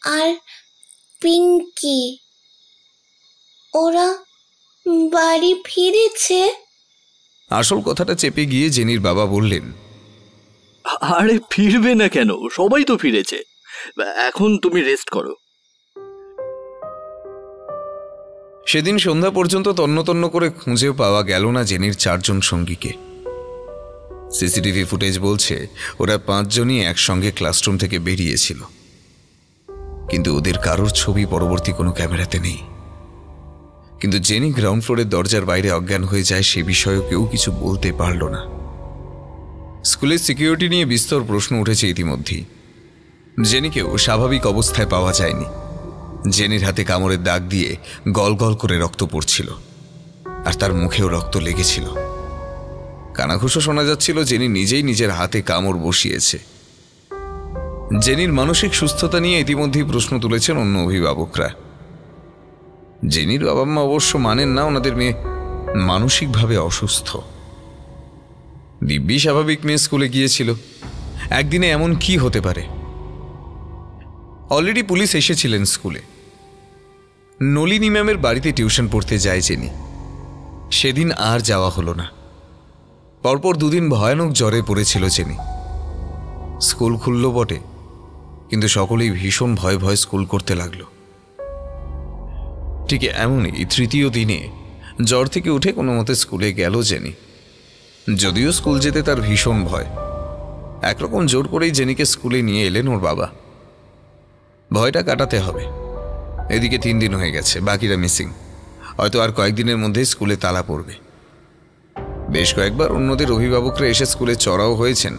S4: আর পিঙ্কি। ওরা বাড়ি ফিরেছে।
S3: আসল কথাটা চেপে গিয়ে জেনির বাবা বললেন,
S7: আরে ফিরবে না কেন, সবাই তো ফিরেছে। এখন তুমি রেস্ট করো।
S3: সেদিন সন্ধ্যা পর্যন্ত তন্ন তন্ন করে খুঁজেও পাওয়া গেল না জেনির 4 জন সঙ্গীকে। সিসিটিভি ফুটেজ বলছে ওরা 5 জনই একসঙ্গে ক্লাসরুম থেকে বেরিয়েছিল, কিন্তু ওদের কারোর ছবি পরবর্তী কোনো ক্যামেরাতে নেই। কিন্তু জেনি গ্রাউন্ড ফ্লোরের দরজার বাইরে অজ্ঞান হয়ে যায় সে বিষয়েও কেউ কিছু বলতে পারল না। স্কুলের সিকিউরিটি নিয়ে বিস্তর প্রশ্ন উঠেছে ইতিমধ্যেই। জেনিকেও স্বাভাবিক অবস্থায় পাওয়া যায়নি। জেনির হাতে কামড়ের দাগ দিয়ে গল গল করে রক্ত পড়ছিল, আর তার মুখেও রক্ত লেগেছিল। কানাঘুষো শোনা যাচ্ছিল জেনি নিজেই নিজের হাতে কামড় বসিয়েছে। জেনির মানসিক সুস্থতা নিয়ে ইতিমধ্যেই প্রশ্ন তুলেছেন অন্য অভিভাবকরা। জেনির বাবা মা অবশ্য মানেন না ওনাদের মেয়ে মানসিকভাবে অসুস্থ। দিব্যি স্বাভাবিক মেয়ে স্কুলে গিয়েছিল, একদিনে এমন কি হতে পারে? অলরেডি পুলিশ এসেছিলেন স্কুলে। নলিনী ম্যামের বাড়িতে টিউশন পড়তে যায় জেনি। সেদিন আর যাওয়া হলো না। পরপর দুদিন ভয়ানক জ্বরে পড়েছিল জেনি। স্কুল খুলল বটে, কিন্তু সকলেই ভীষণ ভয় ভয় স্কুল করতে লাগলো। ঠিক এমনই তৃতীয় দিনে জ্বর থেকে উঠে কোনো মতে স্কুলে গেল জেনি। যদিও স্কুল যেতে তার ভীষণ ভয়, একরকম জোর করেই জেনিকে স্কুলে নিয়ে এলেন ওর বাবা। ভয়টা কাটাতে হবে। এদিকে 3 দিন হয়ে গেছে, বাকিরা মিসিং। হয়তো আর কয়েকদিনের মধ্যে স্কুলে তালা পড়বে। বেশ কয়েকবার অন্যদের অভিভাবকরা এসে স্কুলে চড়াও হয়েছেন।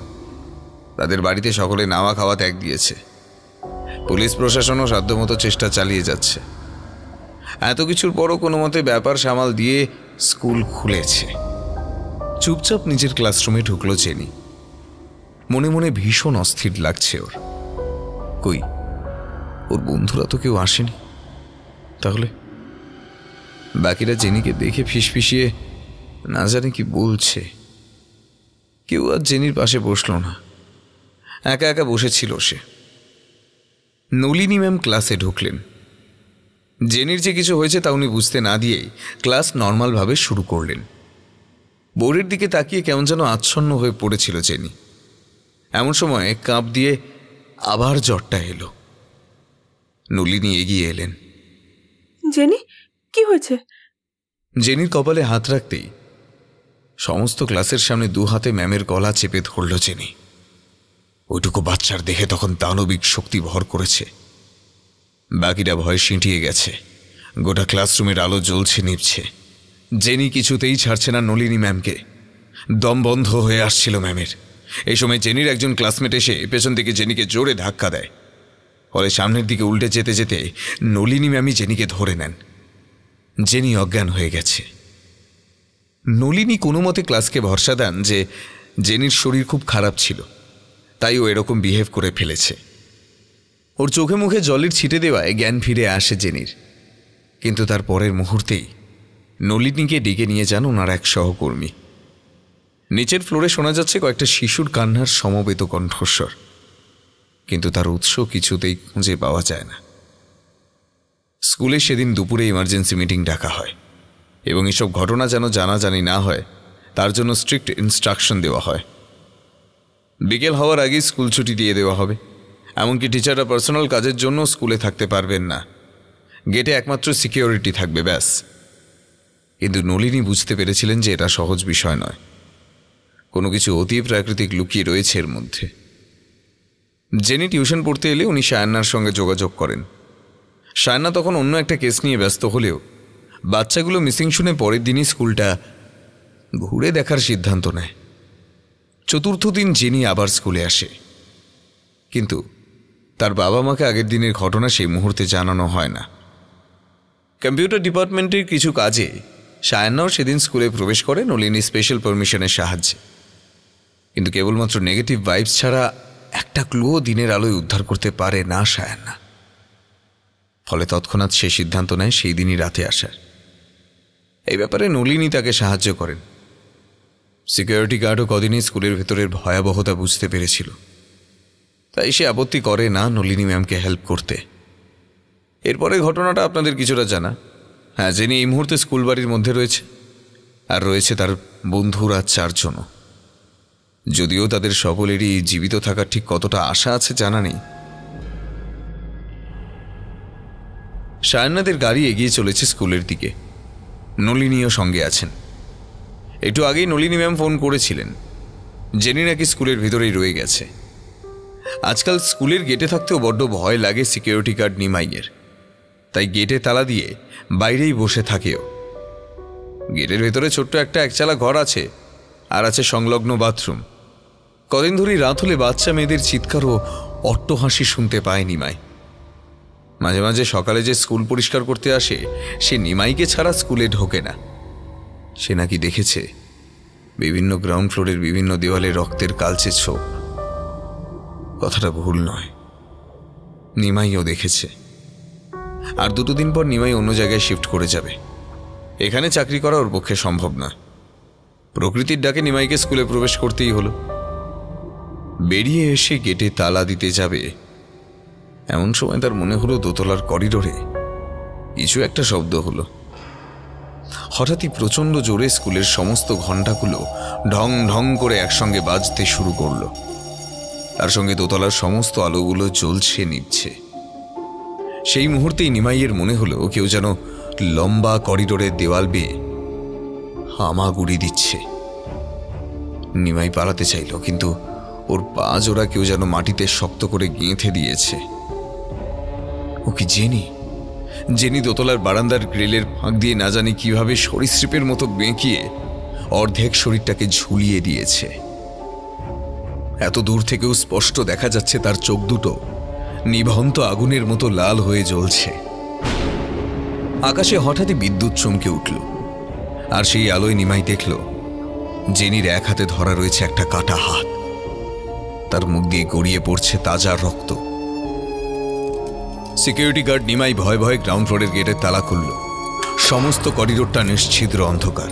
S3: তাদের বাড়িতে সকলে নাওয়া খাওয়া ত্যাগ দিয়েছে। পুলিশ প্রশাসনও সাধ্যমতো চেষ্টা চালিয়ে যাচ্ছে। এত কিছুর পরও কোনো মতে ব্যাপার সামাল দিয়ে স্কুল খুলেছে। চুপচাপ নিজের ক্লাসরুমে ঢুকলো জেনি। মনে মনে ভীষণ অস্থির লাগছে ওর। কই, ওর বন্ধুরা তো কেউ আসেনি। তাহলে বাকিরা জেনিকে দেখে ফিসফিসিয়ে না জানে কি বলছে। কেউ আর জেনির পাশে বসল না, একা একা বসেছিল সে। নলিনী ম্যাম ক্লাসে ঢুকলেন। জেনির যে কিছু হয়েছে তা উনি বুঝতে না দিয়েই ক্লাস নর্মালভাবে শুরু করলেন। বোর্ডের দিকে তাকিয়ে কেমন যেন আচ্ছন্ন হয়ে পড়েছিল জেনি। এমন সময় কাঁপ দিয়ে আবার জ্বরটা এলো। নলিনী এগিয়ে এলেন।
S5: জেনি, কি হয়েছে?
S3: জেনির কপালে হাত রাখতেই সমস্ত ক্লাসের সামনে 2 হাতে ম্যামের গলা চেপে ধরল জেনি। ওইটুকু বাচ্চার দেখে তখন দানবিক শক্তি ভর করেছে। বাকিরা ভয়ে সিঁটিয়ে গেছে। গোটা ক্লাসরুমের আলো জ্বলছে নিভছে। জেনি কিছুতেই ছাড়ছে না নলিনী ম্যামকে। দম বন্ধ হয়ে আসছিল ম্যামের। এই সময় জেনির একজন ক্লাসমেট এসে পেছন থেকে জেনিকে জোরে ধাক্কা দেয়। ফলে সামনের দিকে উল্টে যেতে যেতে নলিনী ম্যামই জেনিকে ধরে নেন। জেনি অজ্ঞান হয়ে গেছে। নলিনী কোনো মতে ক্লাসকে ভরসা দেন যে জেনির শরীর খুব খারাপ ছিল, তাই ও এরকম বিহেভ করে ফেলেছে। ওর চোখে মুখে জলের ছিটে দেওয়ায় জ্ঞান ফিরে আসে জেনির। কিন্তু তার পরের মুহূর্তেই নলিনীকে ডেকে নিয়ে যান ওনার এক সহকর্মী। নিচের ফ্লোরে শোনা যাচ্ছে কয়েকটা শিশুর কান্নার সমবেত কণ্ঠস্বর, কিন্তু তার উৎস কিছুতেই খুঁজে পাওয়া যায় না। স্কুলে সেদিন দুপুরে ইমার্জেন্সি মিটিং ডাকা হয় এবং এসব ঘটনা যেন জানাজানি না হয় তার জন্য স্ট্রিক্ট ইনস্ট্রাকশন দেওয়া হয়। বিকেল হওয়ার আগেই স্কুল ছুটি দিয়ে দেওয়া হবে। এমনকি টিচাররা পার্সোনাল কাজের জন্য স্কুলে থাকতে পারবেন না। গেটে একমাত্র সিকিউরিটি থাকবে, ব্যাস। কিন্তু নলিনী বুঝতে পেরেছিলেন যে এটা সহজ বিষয় নয়। কোনো কিছু অতি প্রাকৃতিক লুকিয়ে রয়েছে এর মধ্যে। জেনি টিউশন পড়তে এলে উনি সায়ান্নার সঙ্গে যোগাযোগ করেন। সায়ান্না তখন অন্য একটা কেস নিয়ে ব্যস্ত হলেও বাচ্চাগুলো মিসিং শুনে পরের দিনই স্কুলটা ঘুরে দেখার সিদ্ধান্ত নেয়। 4র্থ দিন জেনি আবার স্কুলে আসে, কিন্তু তার বাবা মাকে আগের দিনের ঘটনা সেই মুহূর্তে জানানো হয় না। কম্পিউটার ডিপার্টমেন্টের কিছু কাজে সায়ান্নাও সেদিন স্কুলে প্রবেশ করে নলিনী স্পেশাল পারমিশনের সাহায্যে। কিন্তু কেবলমাত্র নেগেটিভ ভাইবস ছাড়া একটা ক্লুও দিনের আলোয় উদ্ধার করতে পারে না সায়ান্না। ফলে তৎক্ষণাৎ সে সিদ্ধান্ত নেয় সেই দিনই রাতে আসার। এই ব্যাপারে নলিনী তাকে সাহায্য করেন। সিকিউরিটি গার্ডও কদিনই স্কুলের ভেতরের ভয়াবহতা বুঝতে পেরেছিল, তাই সে আপত্তি করে না নলিনী ম্যামকে হেল্প করতে। এরপরে ঘটনাটা আপনাদের কিছুটা জানা। হ্যাঁ, জেনি এই মুহূর্তে স্কুল বাড়ির মধ্যে রয়েছে, আর রয়েছে তার বন্ধুরা 4 জন। যদিও তাদের সকলেরই জীবিত থাকার ঠিক কতটা আশা আছে জানা নেই। সায়ান্নাদের গাড়ি এগিয়ে চলেছে স্কুলের দিকে। নলিনীও সঙ্গে আছেন। একটু আগেই নলিনী ম্যাম ফোন করেছিলেন জেনি নাকি স্কুলের ভিতরেই রয়ে গেছে। আজকাল স্কুলের গেটে থাকতেও বড্ড ভয় লাগে সিকিউরিটি গার্ড নিমাইয়ের, তাই গেটে তালা দিয়ে বাইরেই বসে থাকেও। গেটের ভেতরে ছোট্ট একটা একচালা ঘর আছে, আর আছে সংলগ্ন বাথরুম। কদিন ধরেই রাত হলে বাচ্চা মেয়েদের চিৎকার ও অট্টহাসি শুনতে পায় নিমাই। মাঝে মাঝে সকালে যে স্কুল পরিষ্কার করতে আসে সে নিমাইকে ছাড়া স্কুলে ঢোকে না। সে নাকি দেখেছে বিভিন্ন গ্রাউন্ড ফ্লোরের বিভিন্ন দেওয়ালে রক্তের কালচে ছোপ। কথাটা ভুল নয়, নিমাইও দেখেছে। আর 2 দিন পর নিমাই অন্য জায়গায় শিফট করে যাবে। এখানে চাকরি করা ওর পক্ষে সম্ভব না। প্রকৃতির ডাকে নিমাইকে স্কুলে প্রবেশ করতেই হলো। বেরিয়ে এসে গেটে তালা দিতে যাবে এমন সময় তার মনে হলো দোতলার করিডোরে কিছু একটা শব্দ হলো। হঠাৎই প্রচন্ড জোরে স্কুলের সমস্ত ঘণ্টাগুলো ঢং ঢং করে একসঙ্গে বাজতে শুরু করলো। তার সঙ্গে দোতলার সমস্ত আলোগুলো জ্বলছে নিভছে। সেই মুহূর্তেই নিমাইয়ের মনে হলো কেউ যেন লম্বা করিডোরের দেওয়াল বেয়ে হামাগুড়ি দিচ্ছে। নিমাই পালাতে চাইল, কিন্তু ওর পা জোড়া কেউ যেন মাটিতে শক্ত করে গেঁথে দিয়েছে। ও কি জেনি দোতলার বারান্দার গ্রিলের ফাঁক দিয়ে না জানি কিভাবে সরীসৃপের মতো বেঁকিয়ে অর্ধেক শরীরটাকে ঝুলিয়ে দিয়েছে। এত দূর থেকেও স্পষ্ট দেখা যাচ্ছে তার চোখ দুটো নিভন্ত আগুনের মতো লাল হয়ে জ্বলছে। আকাশে হঠাৎই বিদ্যুৎ চমকে উঠল, আর সেই আলোয় নিমাই দেখল জেনির এক হাতে ধরা রয়েছে একটা কাটা হাত। তার মুখ দিয়ে গড়িয়ে পড়ছে তাজা রক্ত। সিকিউরিটি গার্ড নিমাই ভয়ে ভয়ে গ্রাউন্ড ফ্লোরের গেটের তালা খুলল। সমস্ত করিডোরটা নিশ্ছিদ্র অন্ধকার,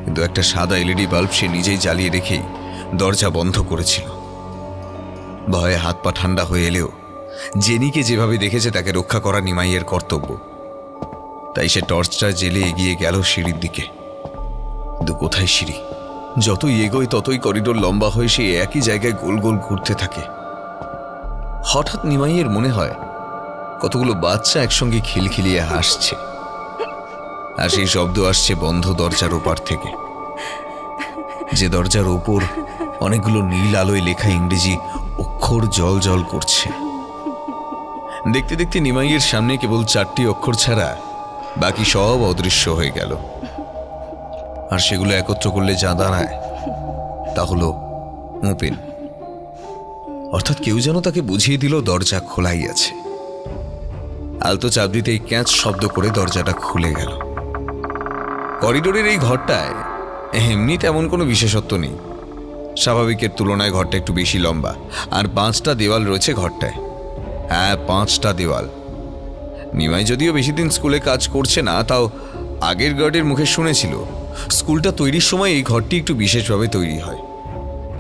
S3: কিন্তু একটা সাদা এলইডি বাল্ব সে নিজেই জ্বালিয়ে রেখেই দরজা বন্ধ করেছিল। ভয়ে হাত পা ঠান্ডা হয়ে এলেও জেনিকে যেভাবে দেখেছে তাকে রক্ষা করা নিমাইয়ের কর্তব্য। তাই সে টর্চটা জেলে এগিয়ে গেল সিঁড়ির দিকে। কিন্তু কোথায় সিঁড়ি? যতই এগোয় ততই করিডোর লম্বা হয়ে সে একই জায়গায় গোল গোল ঘুরতে থাকে। হঠাৎ নিমাইয়ের মনে হয় কতগুলো বাচ্চা একসঙ্গে খিলখিলিয়ে হাসছে, আর সেই শব্দ আসছে বন্ধ দরজার ওপার থেকে, যে দরজার ওপর অনেকগুলো নীল আলোয় লেখা ইংরেজি অক্ষর জল জল করছে। দেখতে দেখতে নিমাইয়ের সামনে কেবল 4টি অক্ষর ছাড়া বাকি সব অদৃশ্য হয়ে গেল। আর সেগুলো একত্র করলে যা দাঁড়ায় তা হলো ওপেন। অর্থাৎ কেউ যেন তাকে বুঝিয়ে দিল দরজা খোলাই আছে। আলতো চাপ দিতেই ক্যাঁচ শব্দ করে দরজাটা খুলে গেল। করিডোরের এই ঘরটায় এমনি তেমন কোনো বিশেষত্ব নেই। স্বাভাবিকের তুলনায় ঘরটা একটু বেশি লম্বা, আর 5টা দেওয়াল রয়েছে ঘরটায়। হ্যাঁ, 5টা দেওয়াল। নিমাই যদিও বেশি দিন স্কুলে কাজ করছে না, তাও আগের গার্ডের মুখে শুনেছিল স্কুলটা তৈরির সময় এই ঘরটি একটু বিশেষভাবে তৈরি হয়।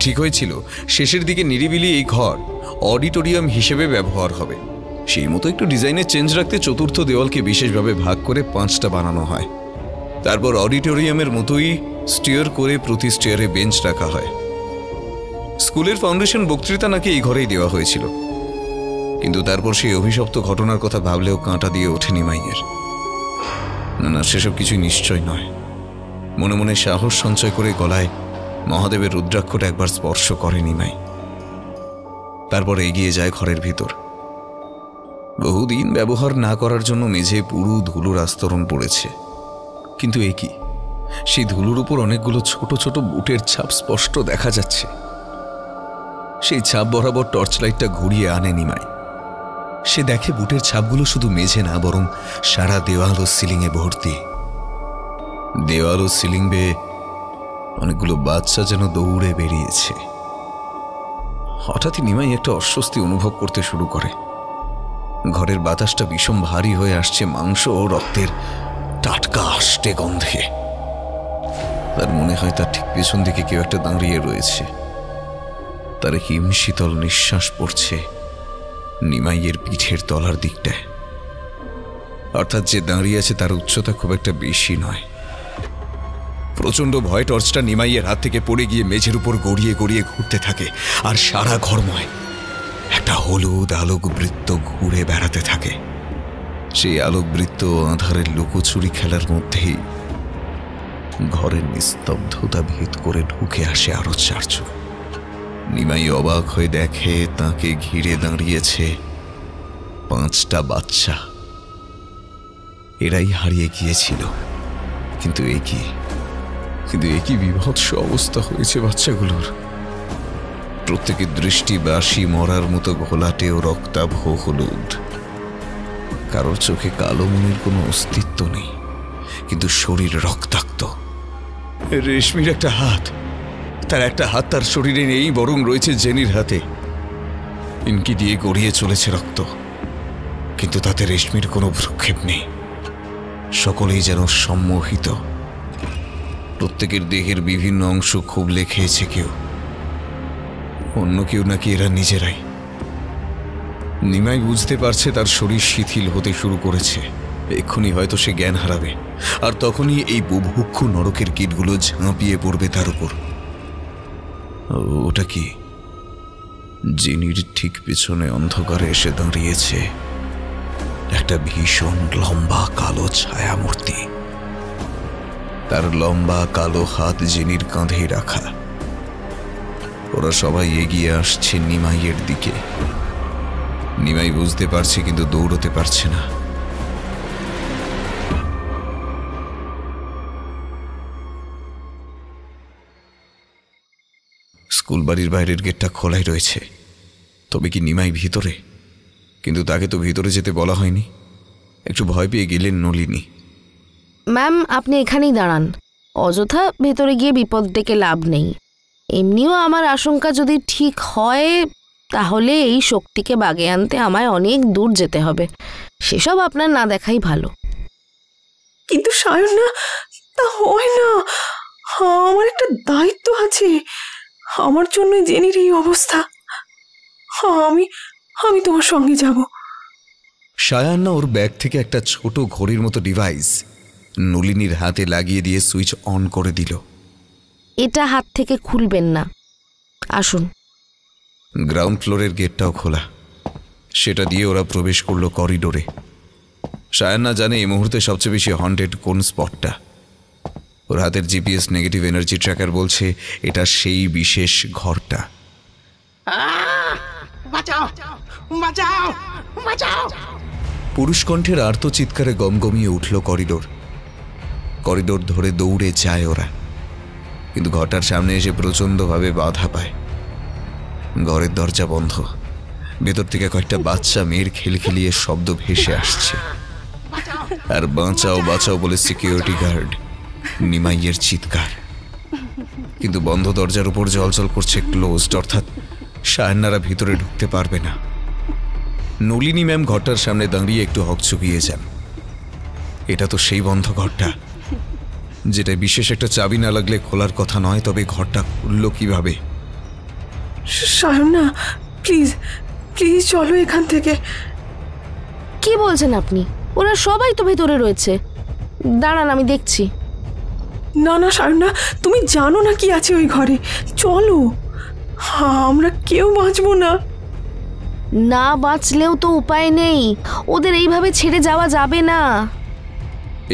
S3: ঠিক হয়েছিল শেষের দিকে নিরিবিলি এই ঘর অডিটোরিয়াম হিসেবে ব্যবহার হবে। সেই মতো একটু ডিজাইনে চেঞ্জ রাখতে 4র্থ দেওয়ালকে বিশেষভাবে ভাগ করে 5টা বানানো হয়। তারপর অডিটোরিয়ামের মতোই স্টিয়ার করে প্রতি স্টিয়ারে বেঞ্চ রাখা হয়। স্কুলের ফাউন্ডেশন বক্তৃতা নাকি এই ঘরেই দেওয়া হয়েছিল, কিন্তু তারপর সেই অভিশপ্ত ঘটনার কথা ভাবলেও কাঁটা দিয়ে ওঠে নিমাইয়ের। না, সেসব কিছুই নিশ্চয় নয়। মনে মনে সাহস সঞ্চয় করে গলায় মহাদেবের রুদ্রাক্ষটা একবার স্পর্শ করে নিমাই। তারপর এগিয়ে যায় ঘরের ভিতর। বহুদিন ব্যবহার না করার জন্য মেঝে পুরু ধুলোর আস্তরণ পড়েছে, কিন্তু এ কি, সেই ধুলোর উপর অনেকগুলো ছোট ছোট বুটের ছাপ স্পষ্ট দেখা যাচ্ছে। সেই ছাপ বরাবর টর্চ লাইটটা ঘুরিয়ে আনে নিমাই। সে দেখে বুটের ছাপগুলো শুধু মেঝে না, বরং সারা দেওয়াল ও সিলিংয়ে ভর্তি। দেওয়াল ও সিলিং বেয়ে অনেকগুলো বাচ্চা যেন দৌড়ে বেরিয়েছে। হঠাৎই নিমাই একটা অস্বস্তি অনুভব করতে শুরু করে। ঘরের বাতাসটা বিষম ভারী হয়ে আসছে মাংস ও রক্তের টাটকা আষ্টে গন্ধে। তার মনে হয় তার ঠিক পেছন দিকে কেউ একটা দাঁড়িয়ে রয়েছে। তার হিম শীতল নিঃশ্বাস পড়ছে নিমাইয়ের পিঠের তলার দিকটায়। অর্থাৎ যে দাঁড়িয়ে আছে তার উচ্চতা খুব একটা বেশি নয়। প্রচন্ড ভয় টর্চটা নিমাইয়ের হাত থেকে পড়ে গিয়ে মেঝের উপর গড়িয়ে গড়িয়ে ঘুরতে থাকে, আর সারা ঘরময় একটা হলুদ আলোক বৃত্ত ঘুরে বেড়াতে থাকে। সেই আলোক বৃত্ত আঁধারের লুকোচুরি খেলার মধ্যেই ঘরের নিস্তব্ধতা ভেদ করে ঢুকে আসে আরো 4 জন। নিমাই অবাক হয়ে দেখে তাকে ঘিরে দাঁড়িয়েছে 5টা বাচ্চা। এরাই হারিয়ে গিয়েছিল, কিন্তু একই বিভৎস অবস্থা হয়েছে বাচ্চাগুলোর। প্রত্যেকের দৃষ্টি বাসি মরার মতো ঘোলাটে ও রক্তাভ হলুদ। কারোর চোখে কালো মনের কোনো অস্তিত্ব নেই, কিন্তু শরীর রক্তাক্ত। রেশমির একটা হাত, তার একটা হাত তার শরীরে নেই, বরং রয়েছে জেনির হাতে। ইনকি দিয়ে গড়িয়ে চলেছে রক্ত, কিন্তু তাতে রেশমির কোনো ভ্রুক্ষেপ নেই। সকলেই যেন সম্মোহিত। প্রত্যেকের দেহের বিভিন্ন অংশ খুবলে খেয়েছে কেউ, অন্য কেউ নাকি এরা নিজেরাই। নিমাই বুঝতে পারছে তার শরীর শিথিল হতে শুরু করেছে, এক্ষুনি হয়তো সে জ্ঞান হারাবে, আর তখনই এই বুভুক্ষু নরকের কীটগুলো ঝাঁপিয়ে পড়বে তার উপর। ওটা কি? জিনির ঠিক পিছনে অন্ধকারে এসে দাঁড়িয়েছে একটা ভীষণ লম্বা কালো ছায়ামূর্তি। তার লম্বা কালো হাত জিনির কাঁধে রাখা। ওরা সবাই এগিয়ে আসছে নিমাইয়ের দিকে। নিমাই বুঝতে পারছে, কিন্তু দৌড়তে পারছে না। স্কুল বাড়ির বাইরের গেটটা খোলাই রয়েছে, তবে কি নিমাই ভিতরে? কিন্তু তাকে তো ভিতরে যেতে বলা হয়নি। একটু ভয় পেয়ে গেলেন নলিনী।
S1: ম্যাম, আপনি এখানেই দাঁড়ান, অযথা ভেতরে গিয়ে বিপদ ডেকে লাভ নেই। এমনিও আমার আশঙ্কা যদি ঠিক হয়, তাহলে এই শক্তিকে বাগে আনতে আমায় অনেক দূর যেতে হবে। সেসব আপনার না দেখাই ভালো।
S5: কিন্তু সায়না, তা হয় না। আমার একটা দায়িত্ব আছে, আমার জন্যই জেনির এই অবস্থা। আমি তোমার সঙ্গে যাব।
S3: সায়ান্না ওর ব্যাগ থেকে একটা ছোট ঘড়ির মতো ডিভাইস নলিনীর হাতে লাগিয়ে দিয়ে সুইচ অন করে দিল।
S1: এটা হাত থেকে খুলবেন না, আসুন।
S3: গ্রাউন্ড ফ্লোরের গেটটাও খোলা, সেটা দিয়ে ওরা প্রবেশ করলো করিডোরে। সায়ান্না জানে এই মুহূর্তে সবচেয়ে বেশি হন্টেড কোন স্পটটা। ওর হাতের জিপিএস নেগেটিভ এনার্জি ট্র্যাকার বলছে এটা সেই বিশেষ ঘরটা। পুরুষ কণ্ঠের আর্ত চিৎকারে গমগমিয়ে উঠল করিডোর। করিডোর ধরে দৌড়ে যায় ওরা, কিন্তু ঘরটার সামনে এসে প্রচণ্ডভাবে বাধা পায়। ঘরের দরজা বন্ধ, ভেতর থেকে কয়েকটা বাচ্চা মেয়ের খিলখিলিয়ে শব্দ ভেসে আসছে, আর বাঁচাও বাঁচাও বলে সিকিউরিটি গার্ড নিমাইয়ের চিৎকার। কিন্তু বন্ধ দরজার উপর জলজল করছে ক্লোজড, অর্থাৎ সায়নারা ভিতরে ঢুকতে পারবে না। নলিনী ম্যাম ঘরটার সামনে দাঁড়িয়ে একটু হকচকিয়ে যান। এটা তো সেই বন্ধ ঘরটা, যেটা বিশেষ একটা চাবি না লাগলে খোলার কথা নয়। তবে ঘরটা খুলল কিভাবে?
S5: সায়না, প্লিজ প্লিজ চলো এখান থেকে।
S1: কি বলছেন আপনি? ওরা সবাই তো ভেতরে রয়েছে। দাঁড়ান, আমি দেখছি।
S5: না না সায়না, তুমি জানো না কি আছে ওই ঘরে। চলো, আমরা কেউ বাঁচবো না।
S1: না বাঁচলেও তো উপায় নেই, ওদের এইভাবে ছেড়ে যাওয়া যাবে না।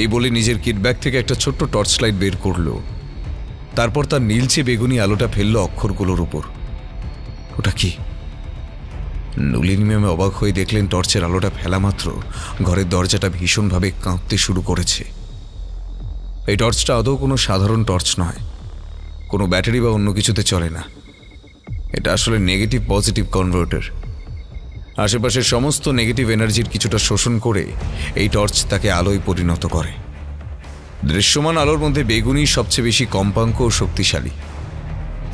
S3: এই বলে নিজের কিট ব্যাগ থেকে একটা ছোট্ট টর্চ লাইট বের করলো, তারপর তার নীলচে বেগুনি আলোটা ফেললো অক্ষরগুলোর উপর। ওটা কি? নলিনী ম্যাম অবাক হয়ে দেখলেন টর্চের আলোটা ফেলা মাত্র ঘরের দরজাটা ভীষণভাবে কাঁপতে শুরু করেছে। এই টর্চটা আদৌ কোনো সাধারণ টর্চ নয়, কোনো ব্যাটারি বা অন্য কিছুতে চলে না। এটা আসলে নেগেটিভ পজিটিভ কনভার্টার। আশেপাশের সমস্ত নেগেটিভ এনার্জির কিছুটা শোষণ করে এই টর্চ তাকে আলোয় পরিণত করে। দৃশ্যমান আলোর মধ্যে বেগুনি সবচেয়ে বেশি কম্পাঙ্ক ও শক্তিশালী।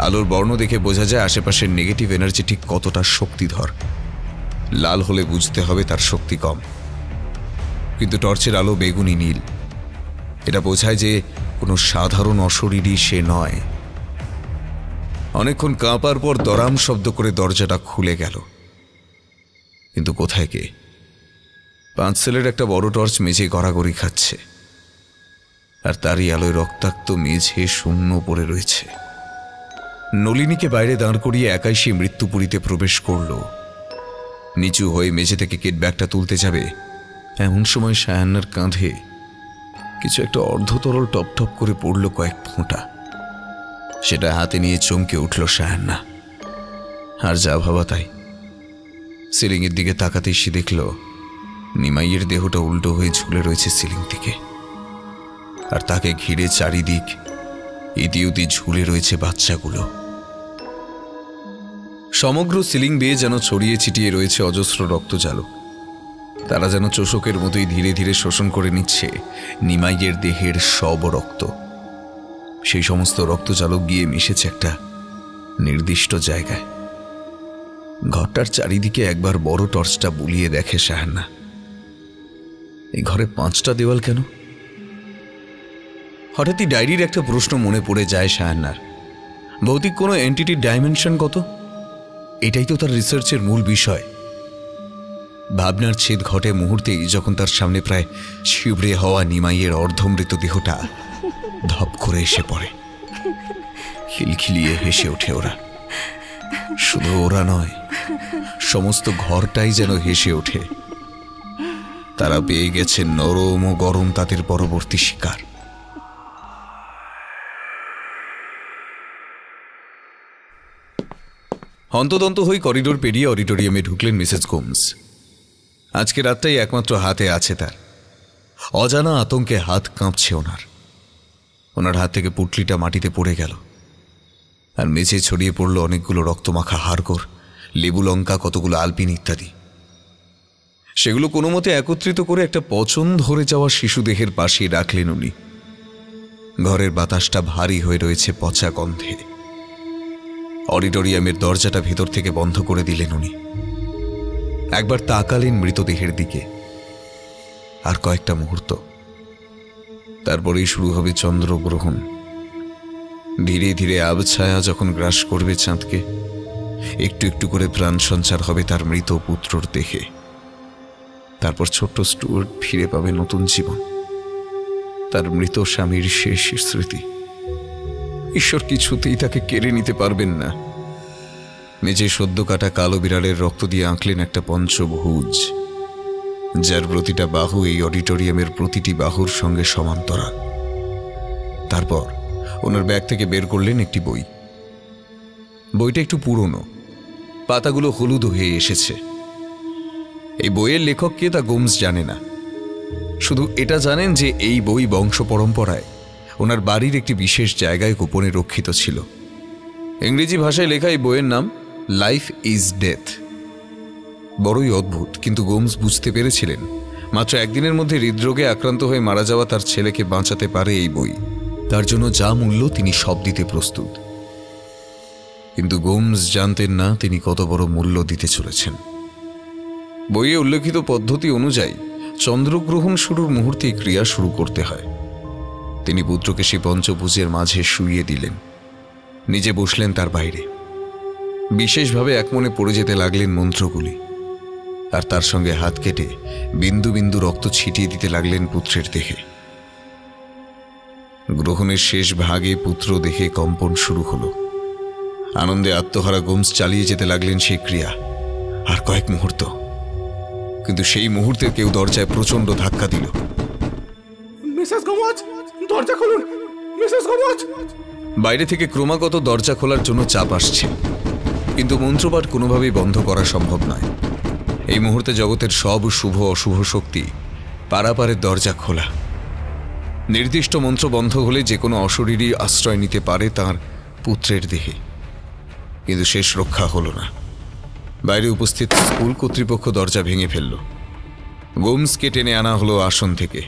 S3: আলোর বর্ণ দেখে বোঝা যায় আশেপাশের নেগেটিভ এনার্জি ঠিক কতটা শক্তিধর। লাল হলে বুঝতে হবে তার শক্তি কম, কিন্তু টর্চের আলো বেগুনি নীল। এটা বোঝায় যে কোনো সাধারণ অশরীরী সে নয়। অনেকক্ষণ কাঁপার পর দরাম শব্দ করে দরজাটা খুলে গেল। কিন্তু কোথায় কে? 5 সেলের একটা বড় টর্চ মেঝে গড়াগড়ি খাচ্ছে, আর তারই আলোয় রক্তাক্ত মেঝে শূন্য পড়ে রয়েছে। নলিনীকে বাইরে দাঁড় করিয়ে একাই সে মৃত্যুপুরীতে প্রবেশ করল। নিচু হয়ে মেঝে থেকে কিট ব্যাগটা তুলতে যাবে, এমন সময় সায়ান্নার কাঁধে কিছু একটা অর্ধতরল টপ টপ করে পড়ল কয়েক ফোঁটা। সেটা হাতে নিয়ে চমকে উঠল সায়ান্না। আর যা ভাবা তাই। সিলিংয়ের দিকে তাকাতেই সে দেখল নিমাইয়ের দেহটা উল্টো হয়ে ঝুলে রয়েছে সিলিং থেকে, আর তাকে ঘিরে চারিদিক ইতিউতি ঝুলে রয়েছে বাচ্চাগুলো। সমগ্র সিলিং বেয়ে যেন ছড়িয়ে ছিটিয়ে রয়েছে অজস্র রক্তজালক। তারা যেন চোষকের মতোই ধীরে ধীরে শোষণ করে নিচ্ছে নিমাইয়ের দেহের সব রক্ত। সেই সমস্ত রক্তচালক গিয়ে মিশেছে একটা নির্দিষ্ট জায়গায়। ঘরটার চারিদিকে একবার বড় টর্চটা বুলিয়ে দেখে শাহানা। এই ঘরে 5টা দেওয়াল কেন? হঠাৎই ডায়েরির একটা প্রশ্ন মনে পড়ে যায় শাহানার। ভৌতিক কোনো এন্টিটির ডাইমেনশন কত? এটাই তো তার রিসার্চের মূল বিষয়। ভাবনার ছেদ ঘটে মুহূর্তেই যখন তার সামনে প্রায় শিবরে হওয়া নিমাইয়ের অর্ধমৃত দেহটা ধপ করে এসে পড়ে। খিলখিলিয়ে হেসে ওঠে ওরা। শুধু ওরা নয়, সমস্ত ঘরটাই যেন হেসে ওঠে। তারা পেয়ে গেছে নরম ও গরম তাদের পরবর্তী শিকার। হন্তদন্ত হয়ে করিডোর পেরিয়ে অডিটোরিয়ামে ঢুকলেন মিসেস গোমস। আজকে রাতটাই একমাত্র হাতে আছে তার। অজানা আতঙ্কে হাত কাঁপছে ওনার হাত থেকে পুটলিটা মাটিতে পড়ে গেল, আর মেঝে ছড়িয়ে পড়ল অনেকগুলো রক্তমাখা হাড়গোড়, লেবু লঙ্কা, কতগুলো আলপিন ইত্যাদি। সেগুলো কোনো মতে একত্রিত করে একটা পচন ধরে যাওয়া শিশু দেহের পাশে রাখলেন উনি। ঘরের বাতাসটা ভারী হয়ে রয়েছে পচা গন্ধে। অডিটোরিয়ামের দরজাটা ভেতর থেকে বন্ধ করে দিলেন উনি। একবার তাকালেন মৃতদেহের দিকে। আর কয়েকটা মুহূর্ত, তারপরেই শুরু হবে চন্দ্রগ্রহণ। ধীরে ধীরে আবছায়া যখন গ্রাস করবে চাঁদকে, একটু একটু করে প্রাণ সঞ্চার হবে তার মৃত পুত্রর দেহে। তারপর ছোট্ট স্টুয়ার্ট ফিরে পাবে নতুন জীবন, তার মৃত স্বামীর শেষ স্মৃতি। ঈশ্বর কিছুতেই তাকে কেড়ে নিতে পারবেন না। মেঝে সদ্য কাটা কালো বিড়ালের রক্ত দিয়ে আঁকলেন একটা পঞ্চভুজ, যার প্রতিটা বাহু এই অডিটোরিয়ামের প্রতিটি বাহুর সঙ্গে সমান্তরাল। তারপর ওনার ব্যাগ থেকে বের করলেন একটি বই। বইটা একটু পুরনো, পাতাগুলো হলুদ হয়ে এসেছে। এই বইয়ের লেখক কে তা গোমস জানে না। শুধু এটা জানেন যে এই বই বংশ পরম্পরায় ওনার বাড়ির একটি বিশেষ জায়গায় গোপনে রক্ষিত ছিল। ইংরেজি ভাষায় লেখা এই বইয়ের নাম লাইফ ইজ ডেথ। বড়ই অদ্ভুত, কিন্তু গোমস বুঝতে পেরেছিলেন মাত্র একদিনের মধ্যে হৃদরোগে আক্রান্ত হয়ে মারা যাওয়া তার ছেলেকে বাঁচাতে পারে এই বই। তার জন্য যা মূল্য তিনি সব দিতে প্রস্তুত। কিন্তু গোমস জানতেন না তিনি কত বড় মূল্য দিতে চলেছেন। বইয়ে উল্লেখিত পদ্ধতি অনুযায়ী চন্দ্রগ্রহণ শুরুর মুহূর্তেই ক্রিয়া শুরু করতে হয়। তিনি পুত্রকে সেই পঞ্চভুজের মাঝে শুইয়ে দিলেন, নিজে বসলেন তার বাইরে। বিশেষভাবে একমনে পড়ে যেতে লাগলেন মন্ত্রগুলি, আর তার সঙ্গে হাত কেটে বিন্দু বিন্দু রক্ত ছিটিয়ে দিতে লাগলেন পুত্রের দেহে। গ্রহণের শেষ ভাগে পুত্র দেহে কম্পন শুরু হলো। আনন্দে আত্মহারা গোমস চালিয়ে যেতে লাগলেন সেই ক্রিয়া। আর কয়েক মুহূর্ত, কিন্তু সেই মুহূর্তে কেউ দরজায় প্রচন্ড ধাক্কা দিল।
S8: মিসেস গোমস, দরজা খুলুন, মিসেস গোমস।
S3: বাইরে থেকে ক্রমাগত দরজা খোলার জন্য চাপ আসছে, কিন্তু মন্ত্রপাঠ কোনোভাবেই বন্ধ করা সম্ভব নয়। এই মুহূর্তে জগতের সব শুভ অশুভ শক্তি পারাপারের দরজা খোলা। নির্দিষ্ট মন্ত্র বন্ধ হলে যে কোনো অশরীরই আশ্রয় নিতে পারে তার পুত্রের দেহে, কিন্তু শেষ রক্ষা হলো না। বাইরে উপস্থিত স্কুল কর্তৃপক্ষ দরজা ভেঙে ফেলল। গোমসকে টেনে আনা হলো আসন থেকে।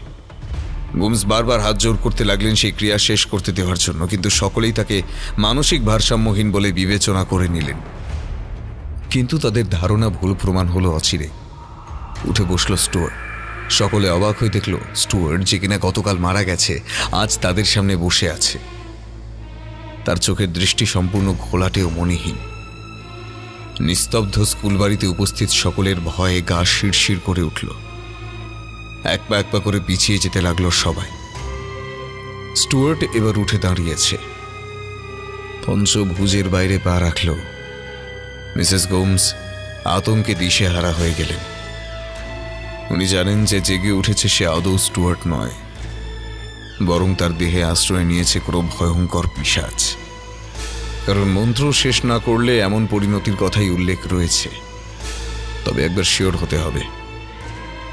S3: গোমস বারবার হাত জোর করতে লাগলেন সেই ক্রিয়া শেষ করতে দেওয়ার জন্য, কিন্তু সকলেই তাকে মানসিক ভারসাম্যহীন বলে বিবেচনা করে নিলেন। কিন্তু তাদের ধারণা ভুল প্রমাণ হলো অচিরে। উঠে বসল স্টুয়ার্ট। সকলে অবাক হয়ে দেখল স্টুয়ার্ট, যে কিনা গতকাল মারা গেছে, আজ তাদের সামনে বসে আছে। তার চোখের দৃষ্টি সম্পূর্ণ ঘোলাটে ও মনিহীন। নিস্তব্ধ স্কুল বাড়িতে উপস্থিত সকলের ভয়ে গা শিরশির করে উঠল। এক পা এক পা করে পিছিয়ে যেতে লাগলো সবাই। স্টুয়ার্ট এবার উঠে দাঁড়িয়েছে, পঞ্চভুজের বাইরে পা রাখল। মিসেস গোমস আতঙ্কে দিশেহারা হয়ে গেলেন। উনি জানেন যে জেগে উঠেছে সে আদৌ স্টুয়ার্ট নয়, বরং তার দেহে আশ্রয় নিয়েছে কোনো ভয়ঙ্কর পিশাচ। কারণ মন্ত্র শেষ না করলে এমন পরিণতির কথাই উল্লেখ রয়েছে। তবে একবার শিওর হতে হবে।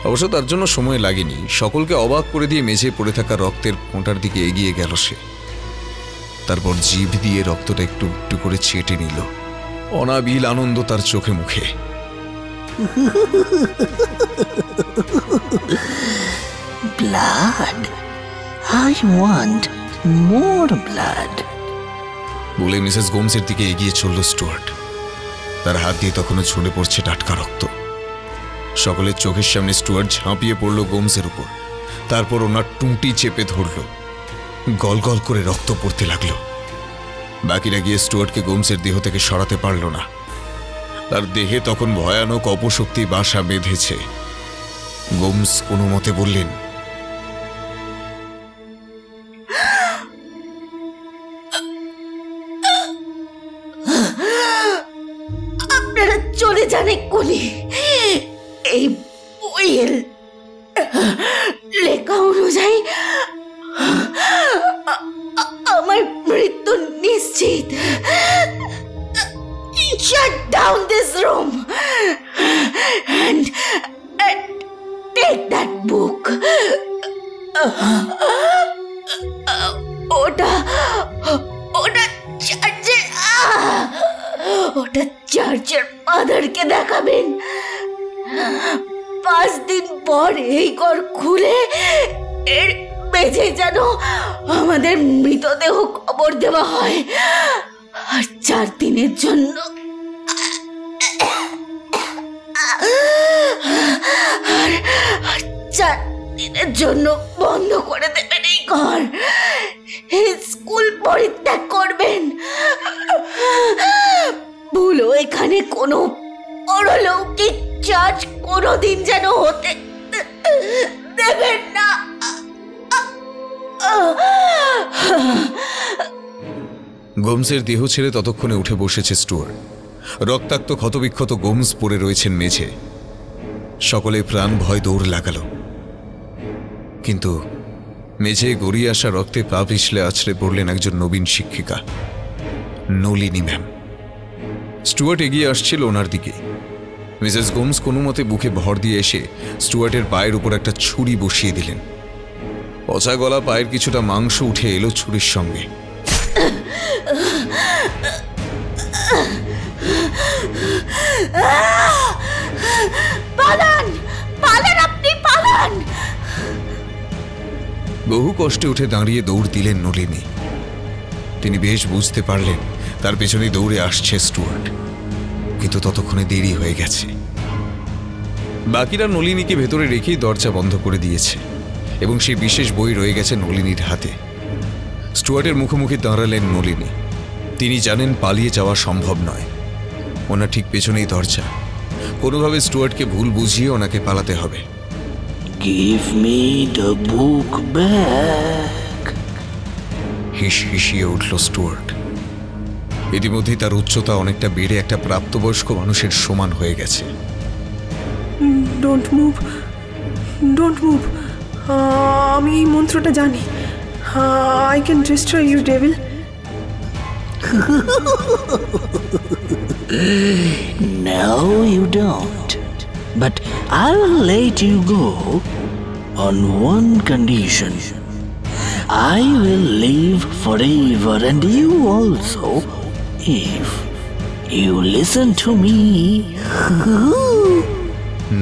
S3: অবশ্য তার জন্য সময় লাগেনি। সকলকে অবাক করে দিয়ে মেঝে পড়ে থাকা রক্তের ফোঁটার দিকে এগিয়ে গেল সে। তারপর জিভ দিয়ে রক্তটা একটু একটু করে চেটে নিল। অনাবিল আনন্দ তার চোখে মুখে।
S9: Blood. I want more blood.
S3: বলে মিসেস গোমসের দিকে এগিয়ে চলল স্টুয়ার্ট। তার হাত দিয়ে তখনও ঝরে পড়ছে টাটকা রক্ত। সকলের চোখের সামনে স্টুয়ার্ট ঝাঁপিয়ে পড়ল গোমসের উপর। তারপর ওনার টুঁটি চেপে ধরল। গল গল করে রক্ত পড়তে লাগলো। বাকিরা গিয়ে স্টুয়ার্টকে গোমসের দেহ থেকে সরাতে পারল না। তার দেহে তখন ভয়ানক অপশক্তি বাসা বেঁধেছে। গোমস কোনো মতে বললেন,
S4: আপনারা চলে যান এক্ষুনি। এই বইয়ের লেখা অনুযায়ী আমার মৃত্যু নিশ্চিত। Shut down this room and take that book. ওটা চার্চের ফাদারকে দেখাবেন। 5 দিন পর এই ঘর খুলে এর মেঝে যেন আমাদের মৃতদেহ কবর দেওয়া হয়। আর 4 দিনের জন্য আর 4 দিনের জন্য বন্ধ করে দেবেন এই ঘর। এই স্কুল পরিত্যাগ করবেন। ভুলো এখানে কোনো পরলৌকিক চার্চ কোনোদিন যেন হতে দেবেন না।
S3: গোমসের দেহ ছেড়ে ততক্ষণে উঠে বসেছে স্টুয়ার্ট। রক্তাক্ত ক্ষতবিক্ষত গোমস পড়ে রয়েছেন মেঝে। সকলে প্রাণ ভয় দৌড় লাগালো। কিন্তু মেঝে গড়িয়ে আসা রক্তে পা পিছলে আছড়ে পড়লেন একজন নবীন শিক্ষিকা, নলিনী ম্যাম। স্টুয়ার্ট এগিয়ে আসছিল ওনার দিকে। মিসেস গোমস কোনো মতে বুকে ভর দিয়ে এসে স্টুয়ার্টের পায়ের উপর একটা ছুরি বসিয়ে দিলেন। পচা গলা পায়ের কিছুটা মাংস উঠে এলো ছুরির সঙ্গে।
S4: পালান, পালান, আপনি পালান।
S3: বহু কষ্টে উঠে দাঁড়িয়ে দৌড় দিলেন নলিনী। তিনি বেশ বুঝতে পারলেন তার পেছনে দৌড়ে আসছে স্টুয়ার্ট, কিন্তু ততক্ষণে দেরি হয়ে গেছে। বাকিরা নলিনীকে ভেতরে রেখেই দরজা বন্ধ করে দিয়েছে এবং সেই বিশেষ বই রয়ে গেছে নলিনীর হাতে। স্টুয়ার্টের মুখোমুখি দাঁড়ালেন নলিনী। তিনি জানেন পালিয়ে যাওয়া সম্ভব নয়। ওনার ঠিক পেছনেই দরজা। কোনোভাবে স্টুয়ার্টকে ভুল বুঝিয়ে ওনাকে পালাতে হবে।
S9: Give me the book back.
S3: হিসহিসিয়ে উঠল স্টুয়ার্ট। ইতিমধ্যেই তার উচ্চতা অনেকটা বেড়ে একটা প্রাপ্তবয়স্ক মানুষের সমান হয়ে গেছে।
S5: Don't move, don't move. আমি এই মন্ত্রটা জানি। I can destroy you devil.
S9: No, you don't. But I'll let you go on one condition. I will live forever, and you also, if you listen to me.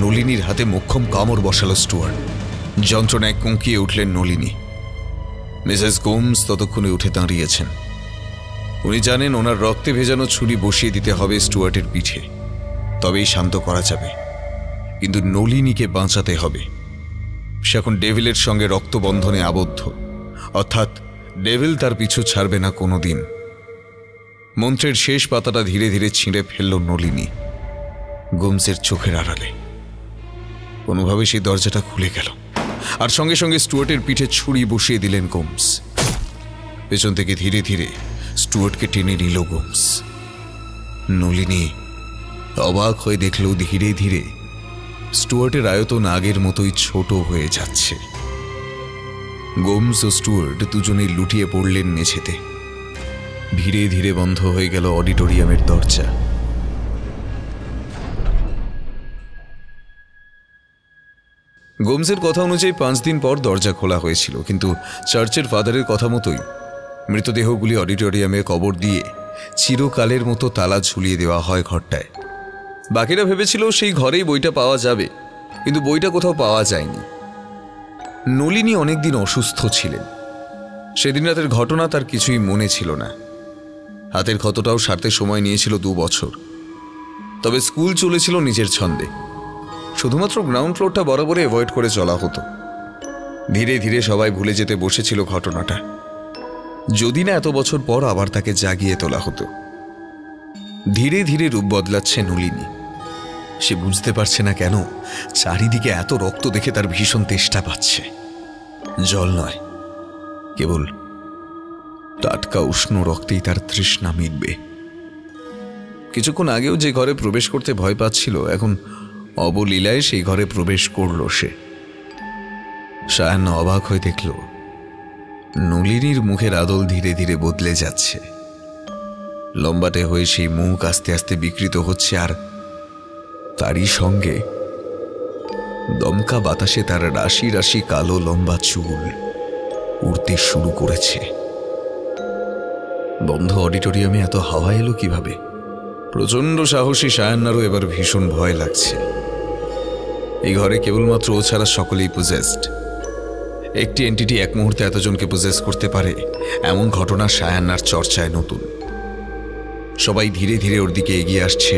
S3: নলিনীর হাতে মোক্ষম কামড় বসালো Stewart. যন্ত্রণায় কুঁকিয়ে উঠলেন Nalini. Mrs Gomes ততক্ষণে উঠে দাঁড়িয়েছেন। উনি জানেন ওনার রক্তে ভেজানো ছুরি বসিয়ে দিতে হবে স্টুয়ার্টের পিঠে, তবেই শান্ত করা যাবে। কিন্তু নলিনীকে বাঁচাতে হবে। সে এখন ডেভিলের সঙ্গে রক্তবন্ধনে আবদ্ধ, অর্থাৎ ডেভিল তার পিছু ছাড়বে না কোনোদিন। মন্ত্রের শেষ পাতাটা ধীরে ধীরে ছিঁড়ে ফেলল নলিনী গোমসের চোখের আড়ালে। কোনোভাবে সেই দরজাটা খুলে গেল, আর সঙ্গে সঙ্গে স্টুয়ার্টের পিঠে ছুরি বসিয়ে দিলেন গোমস। পেছন থেকে ধীরে ধীরে স্টুয়ার্টকে টেনে নিল গোমস। নলিনী অবাক হয়ে দেখল ধীরে ধীরে স্টুয়ার্টের আয়তন আগের মতোই ছোট হয়ে যাচ্ছে। গোমস ও স্টুয়ার্ট দুজনেই লুটিয়ে পড়লেন মেঝেতে। ধীরে ধীরে বন্ধ হয়ে গেল অডিটোরিয়ামের দরজা। গোমসের কথা অনুযায়ী 5 দিন পর দরজা খোলা হয়েছিল, কিন্তু চার্চের ফাদারের কথা মতোই মৃতদেহগুলি অডিটোরিয়ামে কবর দিয়ে চিরকালের মতো তালা ঝুলিয়ে দেওয়া হয় ঘরটায়। বাকিরা ভেবেছিল সেই ঘরেই বইটা পাওয়া যাবে, কিন্তু বইটা কোথাও পাওয়া যায়নি। নলিনী অনেকদিন অসুস্থ ছিলেন। সেদিন রাতের ঘটনা তার কিছুই মনে ছিল না। হাতের ক্ষতটাও সারতে সময় নিয়েছিল 2 বছর। তবে স্কুল চলেছিল নিজের ছন্দে। শুধুমাত্র গ্রাউন্ড ফ্লোরটা বরাবর অ্যাভয়েড করে চলা হতো। ধীরে ধীরে সবাই ভুলে যেতে বসেছিল ঘটনাটা, যদি না এত বছর পর আবার তাকে জাগিয়ে তোলা হতো। ধীরে ধীরে রূপ বদলাচ্ছে নলিনী। সে বুঝতে পারছে না কেন চারিদিকে এত রক্ত দেখে তার ভীষণ তেষ্টা পাচ্ছে। জল নয়, কেবল টাটকা উষ্ণ রক্তেই তার তৃষ্ণা মিটবে। কিছুক্ষণ আগেও যে ঘরে প্রবেশ করতে ভয় পাচ্ছিল, এখন অবলীলায় সেই ঘরে প্রবেশ করল সে। সায়ান্না অবাক হয়ে দেখল নলিনীর মুখের আদল ধীরে ধীরে বদলে যাচ্ছে। লম্বাটে হয়ে সেই মুখ আস্তে আস্তে বিকৃত হচ্ছে, আর তারই সঙ্গে দমকা বাতাসে তার রাশি রাশি কালো লম্বা চুল উড়তে শুরু করেছে। বন্ধ অডিটোরিয়ামে এত হাওয়া এলো কিভাবে? প্রচন্ড সাহসী সায়ান্নারও এবার ভীষণ ভয় লাগছে। এই ঘরে কেবলমাত্র ও ছাড়া সকলেই পজেসড। একটি এন্টিটি এক মুহূর্তে এতজনকে পজেস করতে পারে, এমন ঘটনা সায়ান্নার চর্চায় নতুন। সবাই ধীরে ধীরে ওর দিকে এগিয়ে আসছে,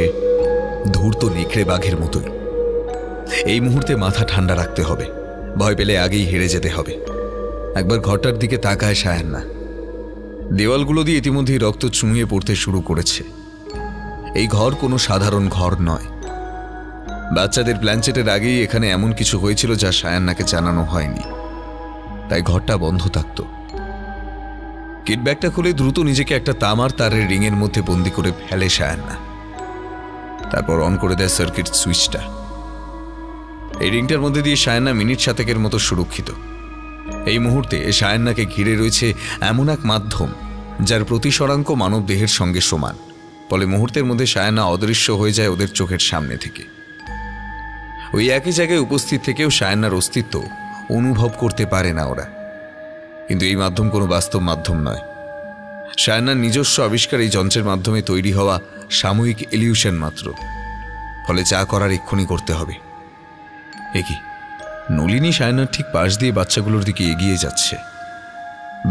S3: ধূর্ত নেকড়ে বাঘের মতোই। এই মুহূর্তে মাথা ঠান্ডা রাখতে হবে, ভয় পেলে আগেই হেরে যেতে হবে। একবার ঘরটার দিকে তাকায় সায়ান্না। দেওয়ালগুলো দিয়ে ইতিমধ্যেই রক্ত চুঁইয়ে পড়তে শুরু করেছে। এই ঘর কোনো সাধারণ ঘর নয়। বাচ্চাদের প্ল্যানচেটের আগেই এখানে এমন কিছু হয়েছিল যা সায়ান্নাকে জানানো হয়নি, তাই ঘরটা বন্ধ থাকত। কিট ব্যাগটা খুলে দ্রুত নিজেকে একটা তামার তারের রিংয়ের মধ্যে বন্দি করে ফেলে সায়ান্না। তারপর অন করে দেয় সার্কিট সুইচটা। এই রিংটার মধ্যে দিয়ে সায়ান্না মিনিট 7 মতো সুরক্ষিত। এই মুহূর্তে সায়ান্নাকে ঘিরে রয়েছে এমন এক মাধ্যম যার প্রতিসরাঙ্ক মানব দেহের সঙ্গে সমান। ফলে মুহূর্তের মধ্যে সায়ান্না অদৃশ্য হয়ে যায় ওদের চোখের সামনে থেকে। ওই একই জায়গায় উপস্থিত থেকেও সায়ান্নার অস্তিত্ব অনুভব করতে পারে না ওরা। কিন্তু এই মাধ্যম কোনো বাস্তব মাধ্যম নয়। সায়ান্নার নিজস্ব আবিষ্কার এই যন্ত্রের মাধ্যমে তৈরি হওয়া সাময়িক ইলিউশন মাত্র। ফলে যা করার এক্ষুনি করতে হবে। একই নলিনী সায়ান্নার ঠিক পাশ দিয়ে বাচ্চাগুলোর দিকে এগিয়ে যাচ্ছে।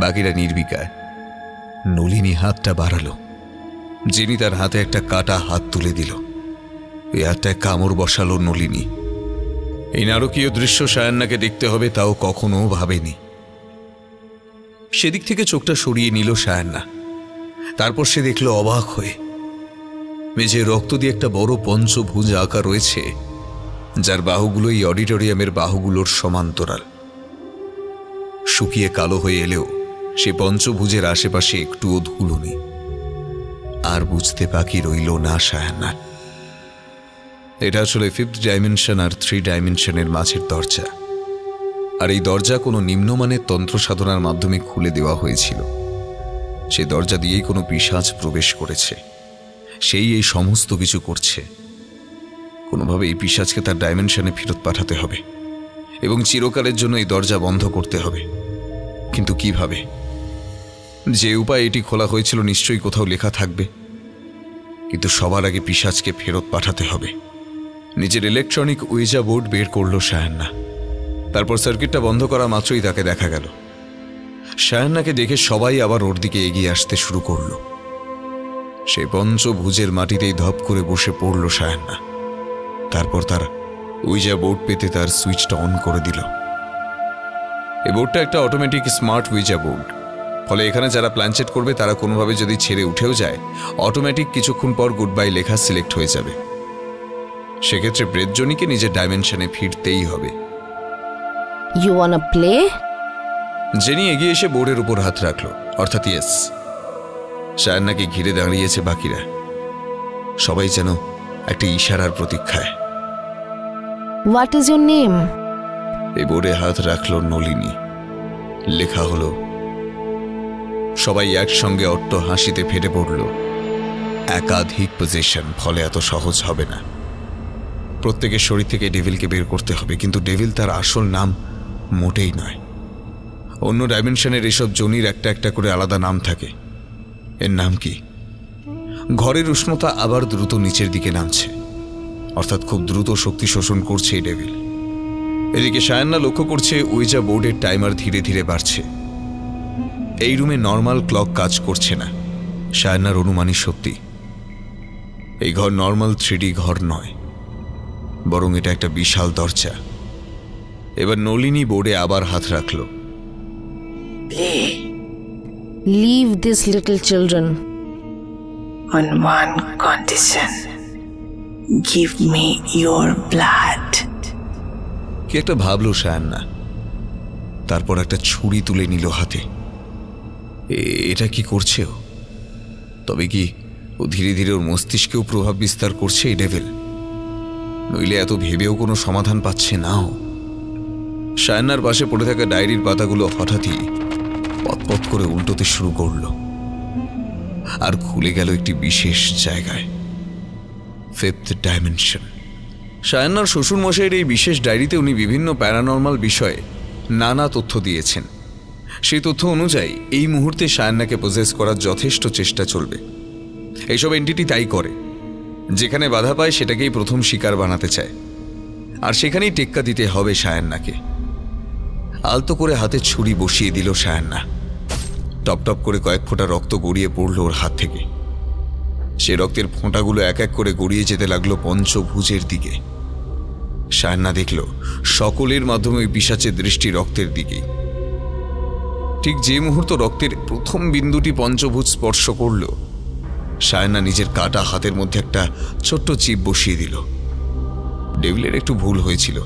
S3: বাকিরা নির্বিকার। নলিনী হাতটা বাড়ালো। যিনি তার হাতে একটা কাটা হাত তুলে দিল। এই হাতটায় কামড় বসালো নলিনী। এই নারকীয় দৃশ্য সায়ান্নাকে দেখতে হবে তাও কখনো ভাবেনি। সেদিক থেকে চোখটা সরিয়ে নিল সায়ান্না। তারপর সে দেখল অবাক হয়ে মেঝে রক্ত দিয়ে একটা বড় পঞ্চভুজ আঁকা রয়েছে, যার বাহুগুলো এই অডিটোরিয়ামের বাহুগুলোর সমান্তরাল। শুকিয়ে কালো হয়ে এলেও সে পঞ্চভুজের আশেপাশে একটুও ধুলো নেই। আর বুঝতে বাকি রইল না সায়ান্না, এটা আসলে 5th ডাইমেনশন আর 3 ডাইমেনশনের মাঝের দরজা। আর এই দরজা কোনো নিম্নমানের তন্ত্র সাধনার মাধ্যমে খুলে দেওয়া হয়েছিল। সে দরজা দিয়েই কোনো পিশাচ প্রবেশ করেছে। সেই এই সমস্ত কিছু করছে। কোনোভাবে এই পিশাচকে তার ডাইমেনশনে ফেরত পাঠাতে হবে এবং চিরকালের জন্য এই দরজা বন্ধ করতে হবে। কিন্তু কিভাবে? যে উপায় এটি খোলা হয়েছিল নিশ্চয়ই কোথাও লেখা থাকবে। কিন্তু সবার আগে পিশাচকে ফেরত পাঠাতে হবে। নিজের ইলেকট্রনিক উইজা বোর্ড বের করল সায়ান্না। তারপর সার্কিটটা বন্ধ করা মাত্রই তাকে দেখা গেল। সায়ান্নাকে দেখে সবাই আবার ওর দিকে এগিয়ে আসতে শুরু করল। সে পঞ্চভুজের মাটিতেই ধপ করে বসে পড়ল সায়ান্না। তারপর তার উইজা বোর্ড পেতে তার সুইচটা অন করে দিল। এই বোর্ডটা একটা অটোমেটিক স্মার্ট উইজা বোর্ড। ফলে এখানে যারা প্ল্যানচেট করবে তারা কোনোভাবে যদি ছেড়ে উঠেও যায়, অটোমেটিক কিছুক্ষণ পর গুড বাই লেখা সিলেক্ট হয়ে যাবে। সেক্ষেত্রে ব্রেতজনিকে নিজের ডাইমেনশনে ফিরতেই হবে।
S1: You ওয়ান্না play?
S3: জেনি এগিয়ে এসে বোর্ডের উপর হাত রাখলো, অর্থাৎ ইয়েস। সায়ান্নাকে ঘিরে দাঁড়িয়েছে বাকিরা। সবাই যেন একটা ইশারার প্রতীক্ষায়।
S1: What is your name?
S3: এই বোর্ডে হাত রাখল নলিনী। লেখা হলো। সবাই একসঙ্গে অট্ট হাসিতে ফেটে পড়ল। একাধিক পজিশন, ফলে এত সহজ হবে না। প্রত্যেকের শরীর থেকে ডেভিলকে বের করতে হবে, কিন্তু ডেভিল তার আসল নাম মোটেই নয়। অন্য ডাইমেনশনের এসব জনির একটা একটা করে আলাদা নাম থাকে। এর নাম কি? ঘরের উষ্ণতা আবার দ্রুত নিচের দিকে নামছে। অর্থাৎ খুব দ্রুত শক্তি শোষণ করছে এই ডেভিল। এদিকে সায়ান্না লক্ষ্য করছে উইজা বোর্ডের টাইমার ধীরে ধীরে বাড়ছে। এই রুমে নর্মাল ক্লক কাজ করছে না। সায়ান্নার অনুমানই সত্যি, এই ঘর নর্মাল 3D ঘর নয়, বরং এটা একটা বিশাল দরজা। এবার নলিনী বোর্ডে আবার হাত রাখল।
S1: Leave these little children.
S10: On one condition. Give me your blood.
S3: কি একটা ভাবলো সায়ান্না, তারপর একটা ছুরি তুলে নিল হাতে। এটা কি করছে ও? তবে কি ও ধীরে ধীরে ওর মস্তিষ্কেও প্রভাব বিস্তার করছে এই ডেভিল? নইলে এত ভেবেও কোনো সমাধান পাচ্ছে না ও। সায়ান্নার পাশে পড়ে থাকা ডায়েরির পাতাগুলো হঠাৎই পথ করে উল্টোতে শুরু করল, আর খুলে গেল একটি বিশেষ জায়গায়, 5th ডাইমেনশন। সায়ান্নার শ্বশুরমশাইয়ের এই বিশেষ ডায়েরিতে উনি বিভিন্ন প্যারানর্মাল বিষয়ে নানা তথ্য দিয়েছেন। সেই তথ্য অনুযায়ী এই মুহূর্তে সায়ান্নাকে পজেস করার যথেষ্ট চেষ্টা চলবে। এইসব এন্টিটি তাই করে, যেখানে বাধা পায় সেটাকেই প্রথম শিকার বানাতে চায়, আর সেখানেই টেক্কা দিতে হবে সায়ান্নাকে। আলতো করে হাতে ছুরি বসিয়ে দিল সায়ান্না। টপ টপ করে কয়েক ফোঁটা রক্ত গড়িয়ে পড়ল ওর হাত থেকে। সে রক্তের ফোঁটাগুলো এক এক করে গড়িয়ে যেতে লাগলো পঞ্চভুজের দিকে। সায়ান্না দেখল সকলের মাধ্যমে ওই পিশাচের দৃষ্টি রক্তের দিকেই। ঠিক যে মুহূর্ত রক্তের প্রথম বিন্দুটি পঞ্চভুজ স্পর্শ করল, সায়ান্না নিজের কাটা হাতের মধ্যে একটা ছোট্ট চিপ বসিয়ে দিল। ডেভিলের একটু ভুল হয়েছিল,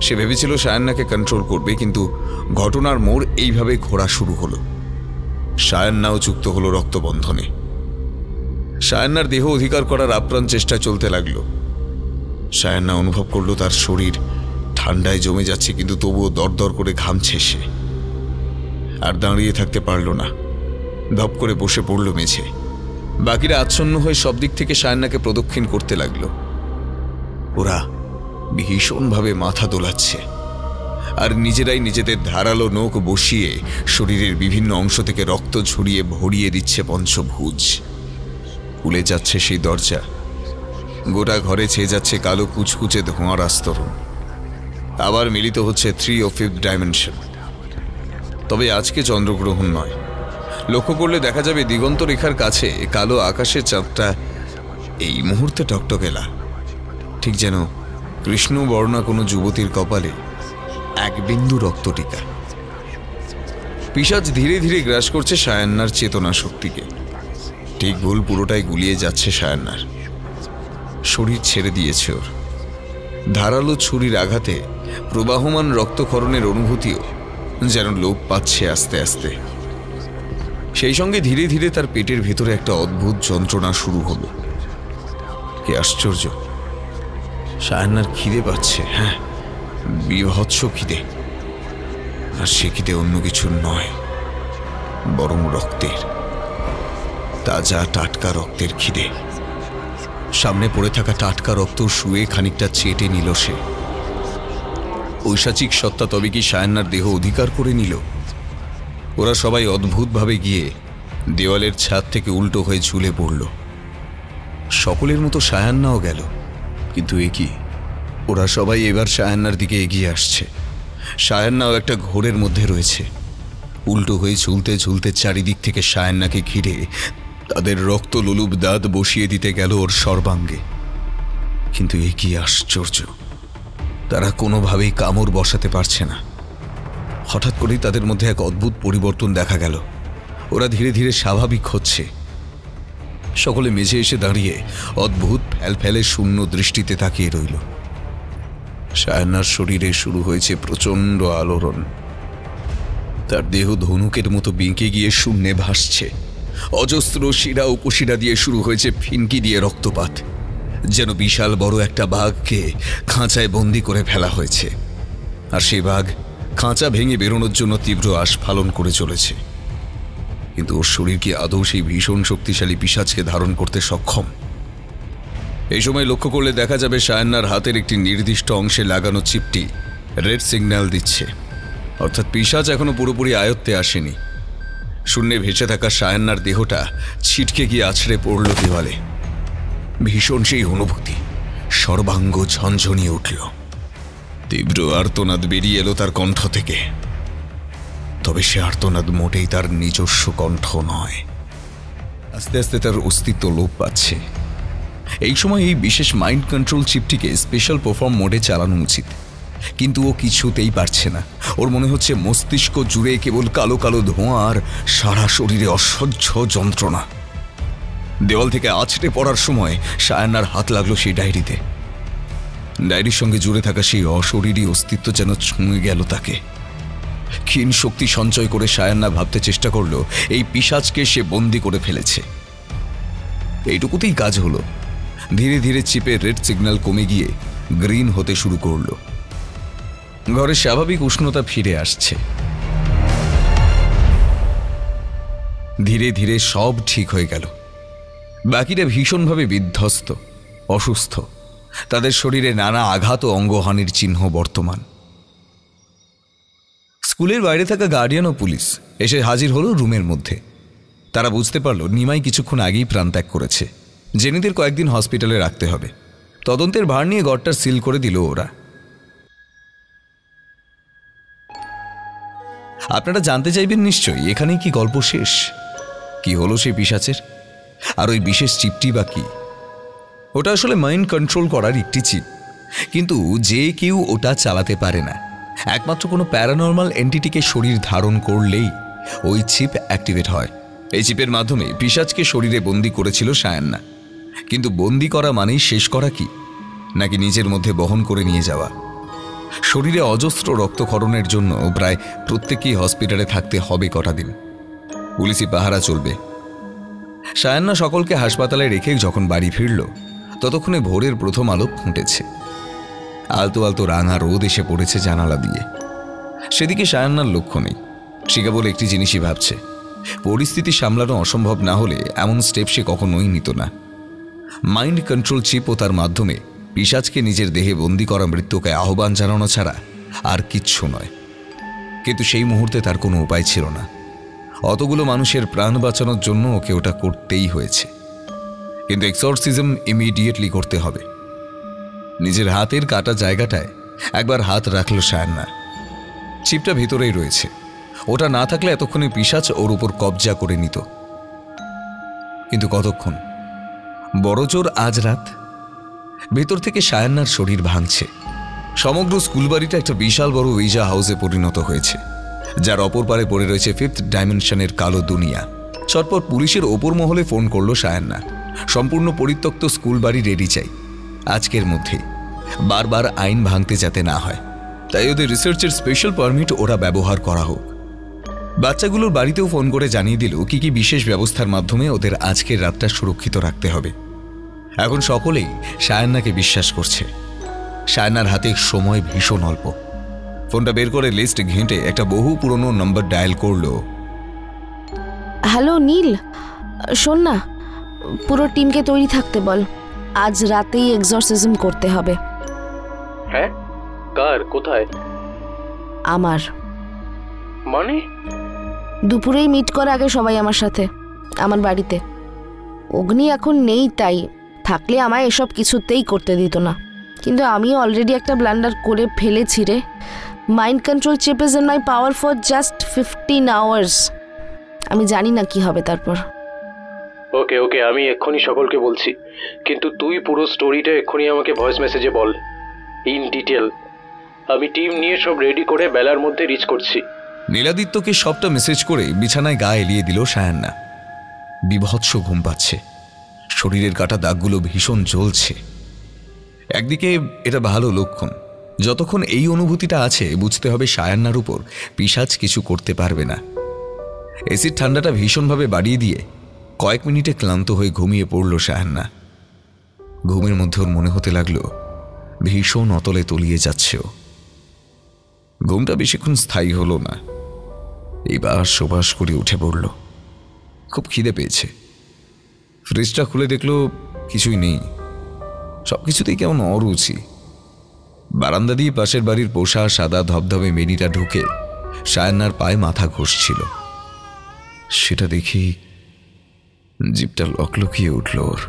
S3: সে ভেবেছিল সায়ান্নাকে কন্ট্রোল করবে, কিন্তু ঘটনার মোড় এইভাবে ঘোরা শুরু হলো। সায়ান্নাও যুক্ত হলো রক্তবন্ধনে। সায়ান্নার দেহ অধিকার করার আপ্রাণ চেষ্টা চলতে লাগলো। সায়ান্না অনুভব করলো তার শরীর ঠান্ডায় জমে যাচ্ছে, কিন্তু তবুও দরদর করে ঘামছে সে। আর দাঁড়িয়ে থাকতে পারল না, ধপ করে বসে পড়ল মেঝে। বাকিরা আচ্ছন্ন হয়ে সব দিক থেকে সায়ান্নাকে প্রদক্ষিণ করতে লাগলো। ওরা ভীষণভাবে মাথা দোলাচ্ছে, আর নিজেরাই নিজেদের ধারালো নখ বসিয়ে শরীরের বিভিন্ন অংশ থেকে রক্ত ঝরিয়ে ভরিয়ে দিচ্ছে পঞ্চভুজ। খুলে যাচ্ছে সেই দরজা, গোটা ঘরে ছেয়ে যাচ্ছে কালো কুচকুচে ধোঁয়ার আস্তরণ। আবার মিলিত হচ্ছে 3 ও 5th ডাইমেনশন। তবে আজকে চন্দ্রগ্রহণ নয়। লক্ষ্য করলে দেখা যাবে দিগন্ত রেখার কাছে কালো আকাশের চাঁদটা এই মুহূর্তে টকটকে লাল, ঠিক যেন কৃষ্ণ বর্ণা কোনো যুবতীর কপালে এক বিন্দু রক্তটিকা। পিশাচ ধীরে ধীরে গ্রাস করছে সায়ান্নার চেতনা শক্তিকে। ঠিক ভুল পুরোটাই গুলিয়ে যাচ্ছে সায়ান্নার। শরীর ছেড়ে দিয়েছে ওর। ধারালো ছুরির আঘাতে প্রবাহমান রক্তক্ষরণের অনুভূতিও যেন লোপ পাচ্ছে আস্তে আস্তে। সেই সঙ্গে ধীরে ধীরে তার পেটের ভেতরে একটা অদ্ভুত যন্ত্রণা শুরু হলো। কি আশ্চর্য, সায়ান্নার খিদে পাচ্ছে, হ্যাঁ, বিভৎস খিদে। আর সে খিদে অন্য কিছু নয়, বরং রক্তের, তাজা টাটকা রক্তের খিদে। সামনে পড়ে থাকা টাটকা রক্ত শুয়ে খানিকটা চেটে নিল সে। ঐশাচিক সত্তা তবে কি সায়ান্নার দেহ অধিকার করে নিল? ওরা সবাই অদ্ভুতভাবে গিয়ে দেওয়ালের ছাদ থেকে উল্টো হয়ে ঝুলে পড়ল। সকলের মতো সায়ান্নাও গেল, কিন্তু এ কি, ওরা সবাই এবার সায়ান্নার দিকে এগিয়ে আসছে। সায়ান্নাও একটা ঘোরের মধ্যে রয়েছে। উল্টো হয়ে ঝুলতে ঝুলতে চারিদিক থেকে সায়ান্নাকে ঘিরে তাদের রক্ত লোলুপ দাঁত বসিয়ে দিতে গেল ওর সর্বাঙ্গে। কিন্তু এ কি আশ্চর্য, তারা কোনোভাবেই কামড় বসাতে পারছে না। হঠাৎ করেই তাদের মধ্যে এক অদ্ভুত পরিবর্তন দেখা গেল। ওরা ধীরে ধীরে স্বাভাবিক হচ্ছে। সকলে মেঝে এসে দাঁড়িয়ে অদ্ভুত ফ্যালফ্যালে শূন্য দৃষ্টিতে তাকিয়ে রইল। সায়ান্নার শরীরে শুরু হয়েছে প্রচণ্ড আলোড়ন। তার দেহ ধনুকের মতো বেঁকে গিয়ে শূন্যে ভাসছে। অজস্র শিরা উপশিরা দিয়ে শুরু হয়েছে ফিনকি দিয়ে রক্তপাত, যেন বিশাল বড় একটা বাঘকে খাঁচায় বন্দি করে ফেলা হয়েছে। আর সেই বাঘ খাঁচা ভেঙে বেরোনোর জন্য তীব্র আস্ফালন করে চলেছে। কিন্তু ওর শরীর কি আদৌ সেই ভীষণ শক্তিশালী পিশাচকে ধারণ করতে সক্ষম? এই সময় লক্ষ্য করলে দেখা যাবে সায়ান্নার হাতের একটি নির্দিষ্ট অংশে লাগানো চিপটি রেড সিগন্যাল দিচ্ছে, অর্থাৎ পিশাচ এখনো পুরোপুরি আয়ত্তে আসেনি। শূন্যে ভেসে থাকা সায়ান্নার দেহটা ছিটকে গিয়ে আছড়ে পড়ল দেওয়ালে। ভীষণ সেই অনুভূতি, সর্বাঙ্গ ঝনঝনিয়ে উঠল। তীব্র আর্তনাদ বেরিয়ে এলো তার কণ্ঠ থেকে। তবে সে আর্তনাদ মোটেই তার নিজস্ব কণ্ঠ নয়। আস্তে আস্তে তার অস্তিত্ব লোপ পাচ্ছে। এই সময় এই বিশেষ মাইন্ড কন্ট্রোল চিপটিকে স্পেশাল পারফর্ম মোডে চালানো উচিত, কিন্তু ও কিছুতেই পারছে না। ওর মনে হচ্ছে মস্তিষ্ক জুড়ে কেবল কালো কালো ধোঁয়া আর সারা শরীরে অসহ্য যন্ত্রণা। দেওয়াল থেকে আছড়ে পড়ার সময় সায়ান্নার হাত লাগলো সেই ডায়েরিতে। ডায়েরির সঙ্গে জুড়ে থাকা সেই অশরীরী অস্তিত্ব যেন ছুঁয়ে গেল তাকে। ক্ষীণ শক্তি সঞ্চয় করে সায়ান্না ভাবতে চেষ্টা করলো এই পিশাচকে সে বন্দি করে ফেলেছে। এইটুকুতেই কাজ হলো। ধীরে ধীরে চিপের রেড সিগন্যাল কমে গিয়ে গ্রিন হতে শুরু করলো। ঘরে স্বাভাবিক উষ্ণতা ফিরে আসছে। ধীরে ধীরে সব ঠিক হয়ে গেল। বাকিরা ভীষণভাবে বিধ্বস্ত, অসুস্থ। তাদের শরীরে নানা আঘাত ও অঙ্গহানির চিহ্ন বর্তমান। স্কুলের বাইরে থাকা গার্ডিয়ান ও পুলিশ এসে হাজির হলো রুমের মধ্যে। তারা বুঝতে পারল নিমাই কিছুক্ষণ আগেই প্রাণত্যাগ করেছে। জেনিদের কয়েকদিন হসপিটালে রাখতে হবে। তদন্তের ভার নিয়ে ঘরটা সিল করে দিল ওরা। আপনারা জানতে চাইবেন নিশ্চয়ই এখানেই কি গল্প শেষ? কি হলো সেই পিশাচের? আর ওই বিশেষ চিপটি বা কি? ওটা আসলে মাইন্ড কন্ট্রোল করার একটি চিপ, কিন্তু যে কেউ ওটা চালাতে পারে না। একমাত্র কোনো প্যারানর্মাল এন্টিটিকে শরীর ধারণ করলেই ওই চিপ অ্যাক্টিভেট হয়। এই চিপের মাধ্যমে পিশাচকে শরীরে বন্দি করেছিল সায়ান্না। কিন্তু বন্দি করা মানেই শেষ করা কি, নাকি নিজের মধ্যে বহন করে নিয়ে যাওয়া? শরীরে অজস্র রক্তক্ষরণের জন্য প্রায় প্রত্যেকেই হসপিটালে থাকতে হবে কটা দিন। পুলিশি পাহারা চলবে। সায়ান্না সকলকে হাসপাতালে রেখে যখন বাড়ি ফিরল, ততক্ষণে ভোরের প্রথম আলো ফুটেছে। আলতো আলতো রাঙা রোদ এসে পড়েছে জানালা দিয়ে। সেদিকে সায়ান্নার লক্ষ্য নেই। সে কেবল একটি জিনিসই ভাবছে, পরিস্থিতি সামলানো অসম্ভব না হলে এমন স্টেপ সে কখনোই নিত না। মাইন্ড কন্ট্রোল চিপ ও তার মাধ্যমে পিশাচকে নিজের দেহে বন্দি করা মৃত্যুকে আহ্বান জানানো ছাড়া আর কিচ্ছু নয়। কিন্তু সেই মুহূর্তে তার কোনো উপায় ছিল না। অতগুলো মানুষের প্রাণ বাঁচানোর জন্য ওকে ওটা করতেই হয়েছে। কিন্তু এক্সরসিজম ইমিডিয়েটলি করতে হবে। নিজের হাতের কাটা জায়গাটায় একবার হাত রাখল সায়ান্না। চিপটা ভেতরেই রয়েছে। ওটা না থাকলে এতক্ষণে পিশাচ ওর উপর কবজা করে নিত। কিন্তু কতক্ষণ? বড়জোর আজ রাত। ভেতর থেকে সায়ান্নার শরীর ভাঙছে। সমগ্র স্কুল বাড়িটা একটা বিশাল বড় উইজা হাউসে পরিণত হয়েছে, যার অপর পারে পড়ে রয়েছে ফিফথ ডাইমেনশনের কালো দুনিয়া। চটপট পুলিশের ওপর মহলে ফোন করলো সায়ান্না। সম্পূর্ণ পরিত্যক্ত স্কুল বাড়ি রেডি চাই আজকের মধ্যেই, বারবার আইন ভাঙতে যাতে না হয়। তাই ওদের রিসার্চের স্পেশাল পারমিট ওরা ব্যবহার করা হোক। বাচ্চাগুলোর বাড়িতেও ফোন করে জানিয়ে দিল কি কি বিশেষ ব্যবস্থার মাধ্যমে ওদের আজকের রাতটা সুরক্ষিত রাখতে হবে। এখন সকলেই সায়ান্নাকে বিশ্বাস করছে। সায়ান্নার হাতে সময় ভীষণ অল্প। ফোনটা বের করে লিস্ট ঘেঁটে একটা বহু পুরনো নম্বর ডায়াল করলো।
S1: হ্যালো নীল, শোন না, পুরো টিমকে তৈরি থাকতে বল। আজ রাতেই এক্সরসিজম করতে হবে।
S7: হ্যাঁ? কার? কোথায়?
S1: আমার।
S7: মানে?
S1: দুপুরেই মিট করা আগে সবাই আমার সাথে, আমার বাড়িতে। অগ্নি এখন নেই, তাই থাকলে আমায় এসব কিছুতেই করতে দিত না। কিন্তু আমি অলরেডি একটা ব্লান্ডার করে ফেলেছি রে। Mind control chip is in my power for just 15 hours. আমি জানি না কি হবে তারপর।
S7: ওকে ওকে, আমি এক্ষুনি সকলকে বলছি, কিন্তু তুই পুরো স্টোরিটা এক্ষুনি আমাকে ভয়েস মেসেজে বল, ইন ডিটেল। আমি টিম নিয়ে সব রেডি করে বেলার মধ্যে রিচ করছি।
S3: নীলাদিত্যকে সবটা মেসেজ করে বিছানায় গা এলিয়ে দিল সায়ান্না। বিভৎস ঘুম পাচ্ছে। শরীরের কাটা দাগগুলো ভীষণ জ্বলছে। একদিকে এটা ভালো লক্ষণ। যতক্ষণ এই অনুভূতিটা আছে, বুঝতে হবে সায়ান্নার উপর পিশাচ কিছু করতে পারবে না। এসির ঠান্ডাটা ভীষণভাবে বাড়িয়ে দিয়ে কয়েক মিনিটে ক্লান্ত হয়ে ঘুমিয়ে পড়ল সায়ান্না। ঘুমের মধ্যে ওর মনে হতে লাগলো ভীষণ অতলে তলিয়ে যাচ্ছেও। ঘুমটা বেশিক্ষণ স্থায়ী হলো না। এইবার সোবাস করে উঠে পড়ল। খুব খিদে পেয়েছে। ফ্রিজটা খুলে দেখলো কিছুই নেই। সবকিছুতেই কেমন অরুচি। বারান্দা দিয়ে পাশের বাড়ির পোষা সাদা ধবধবে মেনিটা ঢুকে সায়ান্নার পায়ে মাথা ঘষছিল। সেটা দেখি জিভটা লকলকিয়ে উঠল ওর।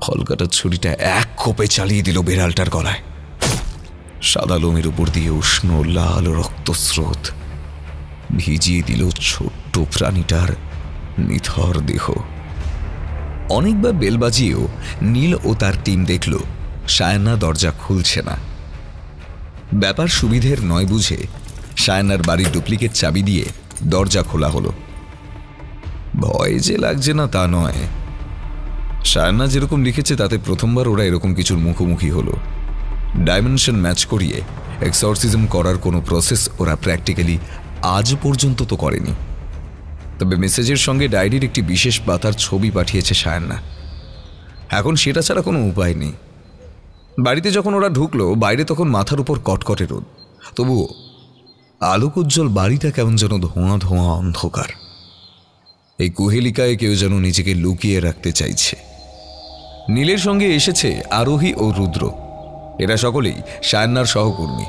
S3: ফলকাটার ছুরিটা এক কোপে চালিয়ে দিল বেড়ালটার গলায়। সাদা লোমের উপর দিয়ে উষ্ণ লাল রক্তস্রোত ভিজিয়ে দিল ছোট্ট প্রাণীটার নিথর দেহ। অনেকবার বেল বাজিয়েও নীল ও তার টিম দেখল সায়ান্না দরজা খুলছে না। ব্যাপার সুবিধের নয় বুঝে সায়ান্নার বাড়ির ডুপ্লিকেট চাবি দিয়ে দরজা খোলা হলো। ভয় যে লাগছে না তা নয়, সায়ান্না যেরকম লিখেছে তাতে প্রথমবার ওরা এরকম কিছুর মুখোমুখি হলো। ডাইমেনশন ম্যাচ করিয়ে এক্সঅর্সিজম করার কোনো প্রসেস ওরা প্র্যাকটিক্যালি আজ পর্যন্ত তো করেনি। তবে মেসেজের সঙ্গে ডায়েরির একটি বিশেষ পাতার ছবি পাঠিয়েছে সায়ান্না। এখন সেটা ছাড়া কোনো উপায় নেই। বাড়িতে যখন ওরা ঢুকলো বাইরে তখন মাথার উপর কটকটে রোদ, তবুও আলোকোজ্জ্বল বাড়িটা কেমন যেন ধোঁয়া ধোঁয়া অন্ধকার। এই কুহেলিকায় কেউ যেন নিজেকে লুকিয়ে রাখতে চাইছে। নীলের সঙ্গে এসেছে আরোহী ও রুদ্র। এরা সকলেই সায়ান্নার সহকর্মী,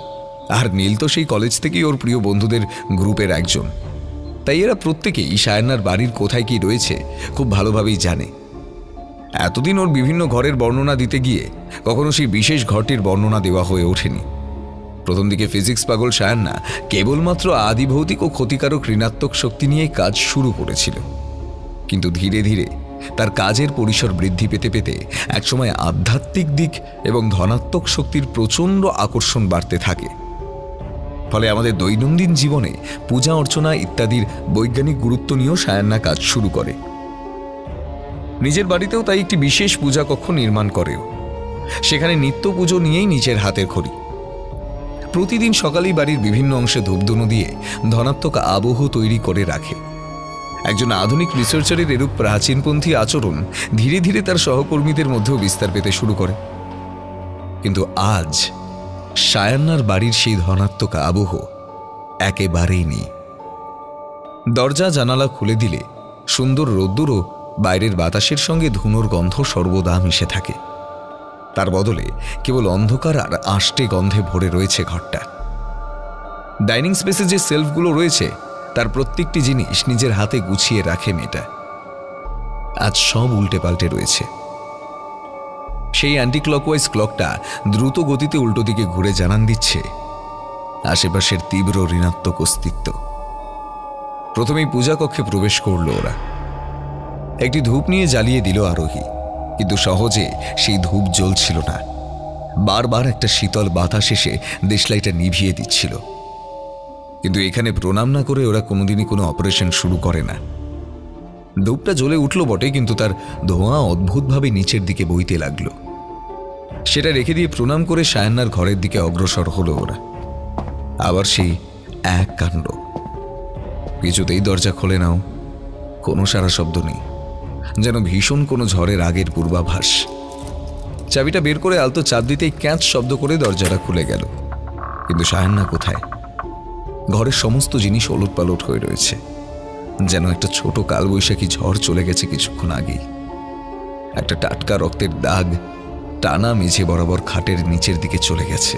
S3: আর নীল তো সেই কলেজ থেকেই ওর প্রিয় বন্ধুদের গ্রুপের একজন। তাই এরা প্রত্যেকেই সায়ান্নার বাড়ির কোথায় কি রয়েছে খুব ভালোভাবেই জানে। এতদিন ওর বিভিন্ন ঘরের বর্ণনা দিতে গিয়ে কখনো সেই বিশেষ ঘরটির বর্ণনা দেওয়া হয়ে ওঠেনি। প্রথম দিকে ফিজিক্স পাগল সায়ান্না কেবলমাত্র আদিভৌতিক ও ক্ষতিকারক ঋণাত্মক শক্তি নিয়ে কাজ শুরু করেছিল, কিন্তু ধীরে ধীরে তার কাজের পরিসর বৃদ্ধি পেতে পেতে একসময় আধ্যাত্মিক দিক এবং ধনাত্মক শক্তির প্রচণ্ড আকর্ষণ বাড়তে থাকে। ফলে আমাদের দৈনন্দিন জীবনে পূজা অর্চনা ইত্যাদির বৈজ্ঞানিক গুরুত্ব নিয়েও সায়ান্না কাজ শুরু করে। নিজের বাড়িতেও তাই একটি বিশেষ পূজা কক্ষ নির্মাণ করেও। সেখানে নিত্য পুজো নিয়েই নিজের হাতের খড়ি। প্রতিদিন সকালেই বাড়ির বিভিন্ন অংশে ধূপধুনো দিয়ে ধনাত্মক আবহ তৈরি করে রাখে। একজন আধুনিক রিসার্চারের এরূপ প্রাচীনপন্থী আচরণ ধীরে ধীরে তার সহকর্মীদের মধ্যেও বিস্তার পেতে শুরু করে। কিন্তু আজ সায়ান্নার বাড়ির সেই ধনাত্মক আবহ একেবারেই নেই। দরজা জানালা খুলে দিলে সুন্দর রোদ্দুর ও বাইরের বাতাসের সঙ্গে ধুনোর গন্ধ সর্বদা মিশে থাকে। তার বদলে কেবল অন্ধকার আর আষ্টে গন্ধে ভরে রয়েছে ঘরটা। ডাইনিং স্পেসে যে সেলফগুলো রয়েছে তার প্রত্যেকটি জিনিস নিজের হাতে গুছিয়ে রাখে মেয়েটা। আজ সব উল্টে পাল্টে রয়েছে। সেই অ্যান্টি ক্লকওয়াইজ ক্লকটা দ্রুত গতিতে উল্টো দিকে ঘুরে জানান দিচ্ছে আশেপাশের তীব্র ঋণাত্মক অস্তিত্ব। প্রথমেই পূজা কক্ষে প্রবেশ করল ওরা। একটি ধূপ নিয়ে জ্বালিয়ে দিল আরোহী, কিন্তু সহজে সেই ধূপ জ্বলছিল না। বারবার একটা শীতল বাতাস এসে দেশলাইটা নিভিয়ে দিচ্ছিল। কিন্তু এখানে প্রণাম না করে ওরা কোনোদিনই কোনো অপারেশন শুরু করে না। ধূপটা জ্বলে উঠল বটে, কিন্তু তার ধোঁয়া অদ্ভুতভাবে নিচের দিকে বইতে লাগলো। সেটা রেখে দিয়ে প্রণাম করে সায়ান্নার ঘরের দিকে অগ্রসর হলো ওরা। আবার সেই এক কাণ্ড। কিছুতেই দরজা খোলে নাও, কোনো সারা শব্দ নেই, যেন ভীষণ কোনো ঝড়ের আগের পূর্বাভাস। চাবিটা বের করে আলতো চাপ দিতেই ক্যাঁচ শব্দ করে দরজাটা খুলে গেল। কিন্তু সায়ান্না কোথায়? ঘরের সমস্ত জিনিস ওলটপালট হয়ে রয়েছে, যেন একটা ছোট কালবৈশাখী ঝড় চলে গেছে কিছুক্ষণ আগেই। একটা টাটকা রক্তের দাগ টানা মেঝে বরাবর খাটের নিচের দিকে চলে গেছে।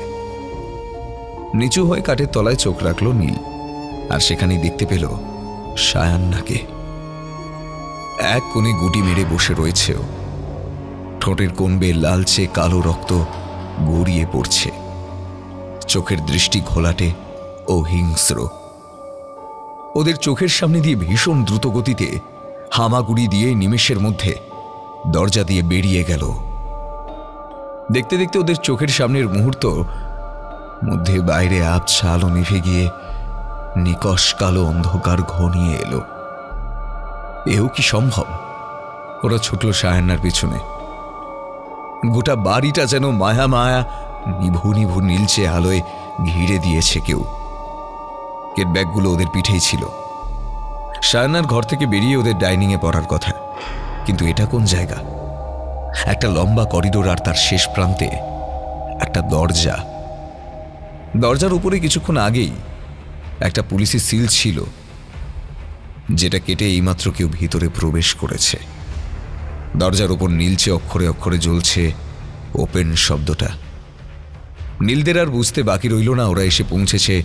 S3: নিচু হয়ে কাঠের তলায় চোখ রাখলো নীল, আর সেখানেই দেখতে পেল সায়ান্নাকে। এক কোণে গুটি মেরে বসে রয়েছে ও। ঠোঁটের কোণ বেয়ে লালচে কালো রক্ত গড়িয়ে পড়ছে। চোখের দৃষ্টি ঘোলাটে ও হিংস্র। ওদের চোখের সামনে দিয়ে ভীষণ দ্রুত গতিতে হামাগুড়ি দিয়ে নিমেষের মধ্যে দরজা দিয়ে বেরিয়ে গেল। দেখতে দেখতে ওদের চোখের সামনের মুহূর্ত মধ্যে বাইরে আবছা আলো নিভে গিয়ে নিকষ কালো অন্ধকার ঘনিয়ে এলো। এও কি সম্ভব? ওরা ছুটল সায়ান্নার পিছনে। গোটা বাড়িটা যেন মায়া মায়া নিভু নিভু নীলচে আলোয় ঘিরে দিয়েছে কেউ। কেট ব্যাগগুলো ওদের পিঠেই ছিল। সায়ান্নার ঘর থেকে বেরিয়ে ওদের ডাইনিংয়ে পড়ার কথা, কিন্তু এটা কোন জায়গা? একটা লম্বা করিডোর, আর তার শেষ প্রান্তে একটা দরজা। দরজার উপরে কিছুক্ষণ আগেই একটা পুলিশি সিল ছিল, যেটা কেটে এইমাত্র কেউ ভিতরে প্রবেশ করেছে। দরজার উপর নীলচে অক্ষরে অক্ষরে জ্বলছে ওপেন শব্দটা। নীলদের আর বুঝতে বাকি রইল না ওরা এসে পৌঁছেছে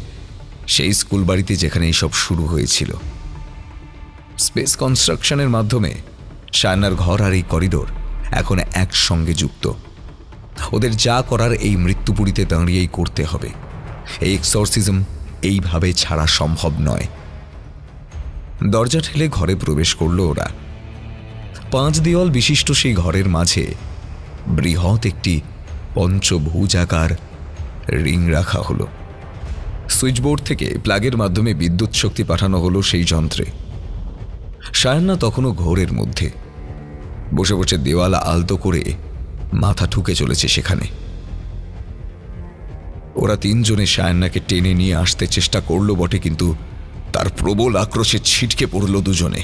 S3: সেই স্কুল বাড়িতে যেখানে এইসব শুরু হয়েছিল। স্পেস কনস্ট্রাকশনের মাধ্যমে সায়ান্নার ঘর আর এই করিডোর এখন একসঙ্গে যুক্ত। ওদের যা করার এই মৃত্যুপুরীতে দাঁড়িয়েই করতে হবে। এই এক্সরসিজম এইভাবে ছাড়া সম্ভব নয়। দরজা ঠেলে ঘরে প্রবেশ করল ওরা। 5 দেওয়াল বিশিষ্ট সেই ঘরের মাঝে বৃহৎ একটি পঞ্চভুজাকার রিং রাখা হলো। সুইচবোর্ড থেকে প্লাগের মাধ্যমে বিদ্যুৎ শক্তি পাঠানো হলো সেই যন্ত্রে। সায়ান্না তখনও ঘোরের মধ্যে বসে বসে দেওয়াল আলতো করে মাথা ঠুকে চলেছে সেখানে। ওরা 3 জনে সায়ান্নাকে টেনে নিয়ে আসতে চেষ্টা করলো বটে, কিন্তু তার প্রবল আক্রোশে ছিটকে পড়ল দুজনে।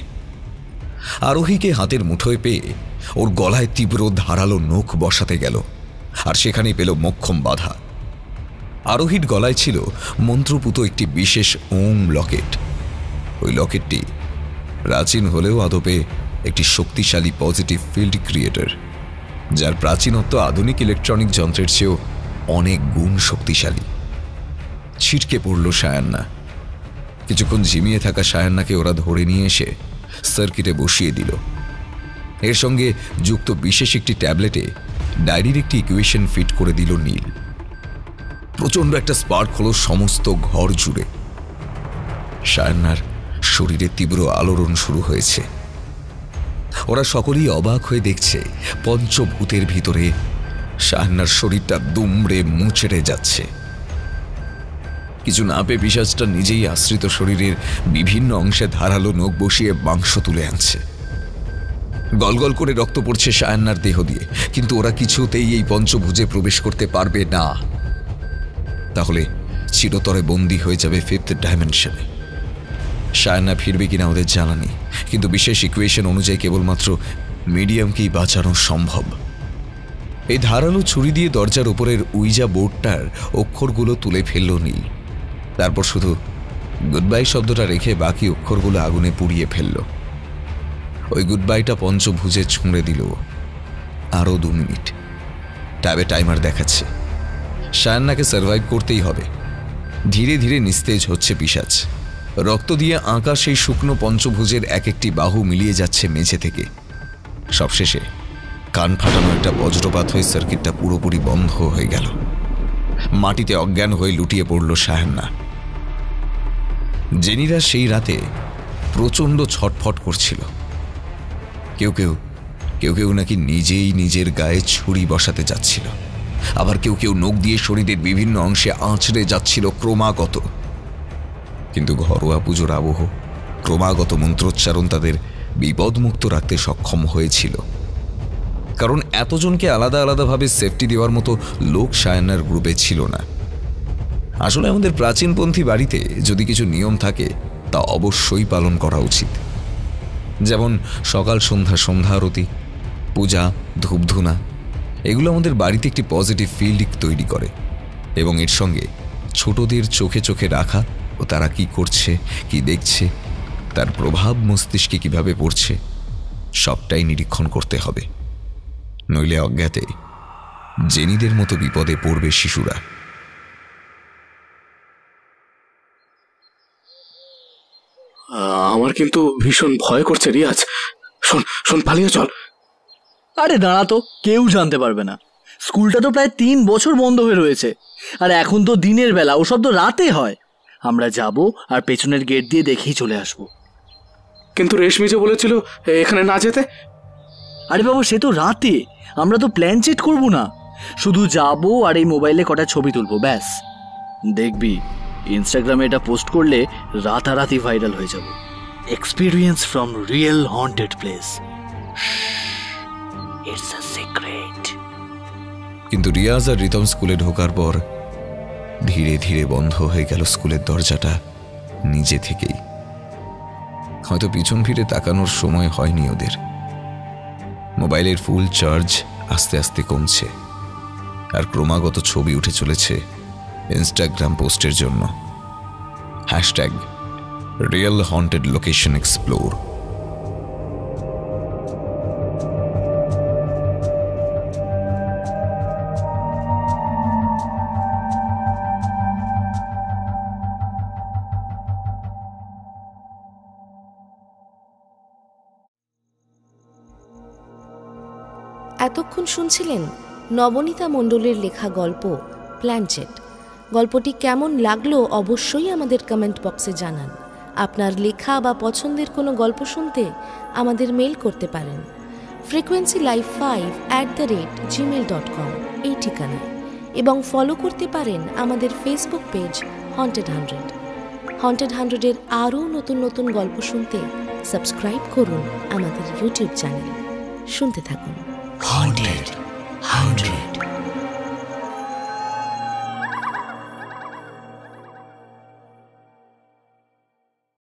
S3: আরোহীকে হাতের মুঠোয় পেয়ে ওর গলায় তীব্র ধারালো নখ বসাতে গেল, আর সেখানেই পেল মোক্ষম বাধা। আরোহীর গলায় ছিল মন্ত্রপুত একটি বিশেষ ওম লকেট। ওই লকেটটি প্রাচীন হলেও আদপে একটি শক্তিশালী পজিটিভ ফিল্ড ক্রিয়েটর, যার প্রাচীনত্ব আধুনিক ইলেকট্রনিক যন্ত্রের চেয়েও অনেক গুণ শক্তিশালী। ছিটকে পড়ল সায়ান্না। কিছুক্ষণ ঝিমিয়ে থাকা সায়ান্নাকে ওরা ধরে নিয়ে এসে সার্কিটে বসিয়ে দিল। এর সঙ্গে যুক্ত বিশেষ একটি ট্যাবলেটে ডায়েরির একটি ইকুয়েশন ফিট করে দিল নীল। প্রচণ্ড একটা স্পার্ক হলো সমস্ত ঘর জুড়ে। সায়ান্নার শরীরে তীব্র আলোড়ন শুরু হয়েছে। ওরা সকলেই অবাক হয়ে দেখছে পঞ্চভূতের ভিতরে সায়ান্নার শরীরটা দুমড়ে মুচড়ে যাচ্ছে। কিছু না পেয়ে পিশাচটা নিজেই আশ্রিত শরীরের বিভিন্ন অংশে ধারালো নখ বসিয়ে মাংস তুলে আনছে। গলগল করে রক্ত পড়ছে সায়ান্নার দেহ দিয়ে, কিন্তু ওরা কিছুতেই এই পঞ্চভুজে প্রবেশ করতে পারবে না। তাহলে চিরতরে বন্দী হয়ে যাবে 5th ডাইমেনশনে। সায়ান্না ফিরবে কিনা ওদের জানা নেই, কিন্তু বিশেষ ইকুয়েশন অনুযায়ী কেবলমাত্র মিডিয়ামকেই বাঁচানো সম্ভব। এই ধারালো ছুরি দিয়ে দরজার উপরের উইজা বোর্ডটার অক্ষরগুলো তুলে ফেলল নীল। তারপর শুধু গুড বাই শব্দটা রেখে বাকি অক্ষরগুলো আগুনে পুড়িয়ে ফেলল। ওই গুড বাইটা পঞ্চভুজে ছুঁড়ে দিল। আরও 2 মিনিট। ট্যাবে টাইমার দেখাচ্ছে। সায়ান্নাকে সার্ভাইভ করতেই হবে। ধীরে ধীরে নিস্তেজ হচ্ছে পিশাচ। রক্ত দিয়ে আঁকা সেই শুকনো পঞ্চভুজের এক একটি বাহু মিলিয়ে যাচ্ছে মেঝে থেকে। সবশেষে কান ফাটানো একটা বজ্রপাত হয়ে সার্কিটটা পুরোপুরি বন্ধ হয়ে গেল। মাটিতে অজ্ঞান হয়ে লুটিয়ে পড়ল সায়ান্না। জেনিরা সেই রাতে প্রচণ্ড ছটফট করছিল। কেউ কেউ নাকি নিজেই নিজের গায়ে ছুরি বসাতে যাচ্ছিল, আবার কেউ কেউ নখ দিয়ে শরীরের বিভিন্ন অংশে আঁচড়ে যাচ্ছিল ক্রমাগত। কিন্তু ঘরোয়া পুজোর আবহ, ক্রমাগত মন্ত্রোচ্চারণ তাদের বিপদমুক্ত রাখতে সক্ষম হয়েছিল। কারণ এতজনকে আলাদা আলাদাভাবে সেফটি দেওয়ার মতো লোক সায়ান্নার গ্রুপে ছিল না। আসলে আমাদের প্রাচীনপন্থী বাড়িতে যদি কিছু নিয়ম থাকে তা অবশ্যই পালন করা উচিত। যেমন সকাল সন্ধ্যা আরতি, পূজা, ধূপধুনা, এগুলো আমাদের বাড়িতে একটি পজিটিভ ফিল্ড তৈরি করে, এবং এর সঙ্গে ছোটদের চোখে চোখে রাখা ও তারা কি করছে, কি দেখছে, তার প্রভাব মস্তিষ্কে কিভাবে পড়ছে, সবটাই নিরীক্ষণ করতে হবে। নইলে অজ্ঞাতে জেনিদের মতো বিপদে পড়বে শিশুরা।
S8: আমার কিন্তু ভীষণ ভয় করছে রিয়াজ। শোন পালিয়ে চল।
S11: আরে দাঁড়া তো, কেউ জানতে পারবে না। স্কুলটা তো প্রায় 3 বছর বন্ধ হয়ে রয়েছে, আর এখন তো দিনের বেলা, ওসব তো রাতে হয়। আমরা যাব আর পেছনের গেট দিয়ে দেখেই চলে আসব।
S8: কিন্তু রেশমি যে বলেছিল এখানে না যেতে।
S11: আরে বাবা, সে তো রাতে, আমরা তো প্ল্যান চেট করব না, শুধু যাব আর এই মোবাইলে কটা ছবি তুলবো, ব্যাস। দেখবি ইনস্টাগ্রামে এটা পোস্ট করলে রাতারাতি ভাইরাল হয়ে যাব। Experience from real haunted place, it's a secret.
S3: কিন্তু রিয়াজ আর রিতম স্কুলে ঢোকার পর ধীরে ধীরে বন্ধ হয়ে গেল স্কুলের দরজাটা নিজে থেকেই। হয়তো পিছন ফিরে তাকানোর সময় হয়নি ওদের। মোবাইলের ফুল চার্জ আস্তে আস্তে কমছে, আর ক্রমাগত ছবি উঠে চলেছে ইনস্টাগ্রাম পোস্টের জন্য। #Real haunted location explore.
S1: এতক্ষণ শুনছিলেন নবনীতা মণ্ডলের লেখা গল্প প্ল্যানচেট। গল্পটি কেমন লাগলো অবশ্যই আমাদের কমেন্ট বক্সে জানান। আপনার লেখা বা পছন্দের কোনো গল্প শুনতে আমাদের মেল করতে পারেন frequencylife5@gmail.com এই ঠিকানায়, এবং ফলো করতে পারেন আমাদের ফেসবুক পেজ হন্টেড 100। হন্টেড 100-এর আরও নতুন নতুন গল্প শুনতে সাবস্ক্রাইব করুন আমাদের ইউটিউব চ্যানেল। শুনতে থাকুন
S9: Haunted 100